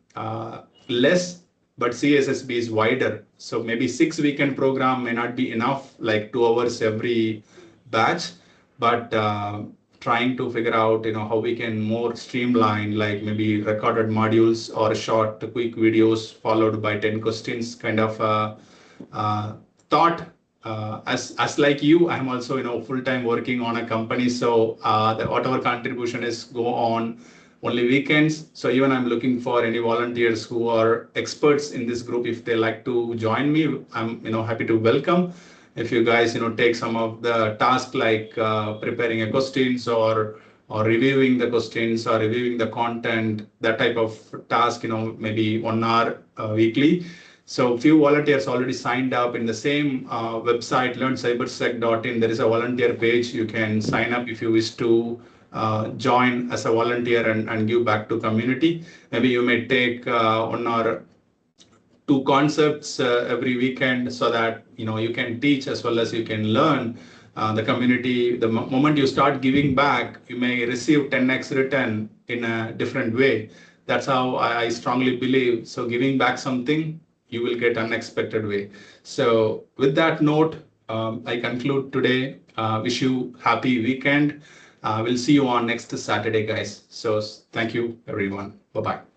less, but CSSB is wider. So maybe 6 weekend program may not be enough, like 2 hours every batch, but trying to figure out how we can more streamline, like maybe recorded modules or short quick videos followed by 10 questions kind of thought. As like you, I'm also full-time working on a company, so whatever contribution is go on only weekends. So even I'm looking for any volunteers who are experts in this group. If they like to join me, I'm happy to welcome. If you guys take some of the tasks like preparing a questions or reviewing the questions or reviewing the content, that type of task, maybe 1 hour weekly. So few volunteers already signed up in the same website, LearnCyberSec.in. There is a volunteer page. You can sign up if you wish to join as a volunteer and give back to community. Maybe you may take 1 or 2 concepts every weekend, so that you can teach as well as you can learn. The community, the moment you start giving back, you may receive 10x return in a different way. That's how I strongly believe. So giving back something, you will get unexpected way. So with that note, I conclude today. Wish you happy weekend. We'll see you on next Saturday, guys. So thank you, everyone. Bye-bye.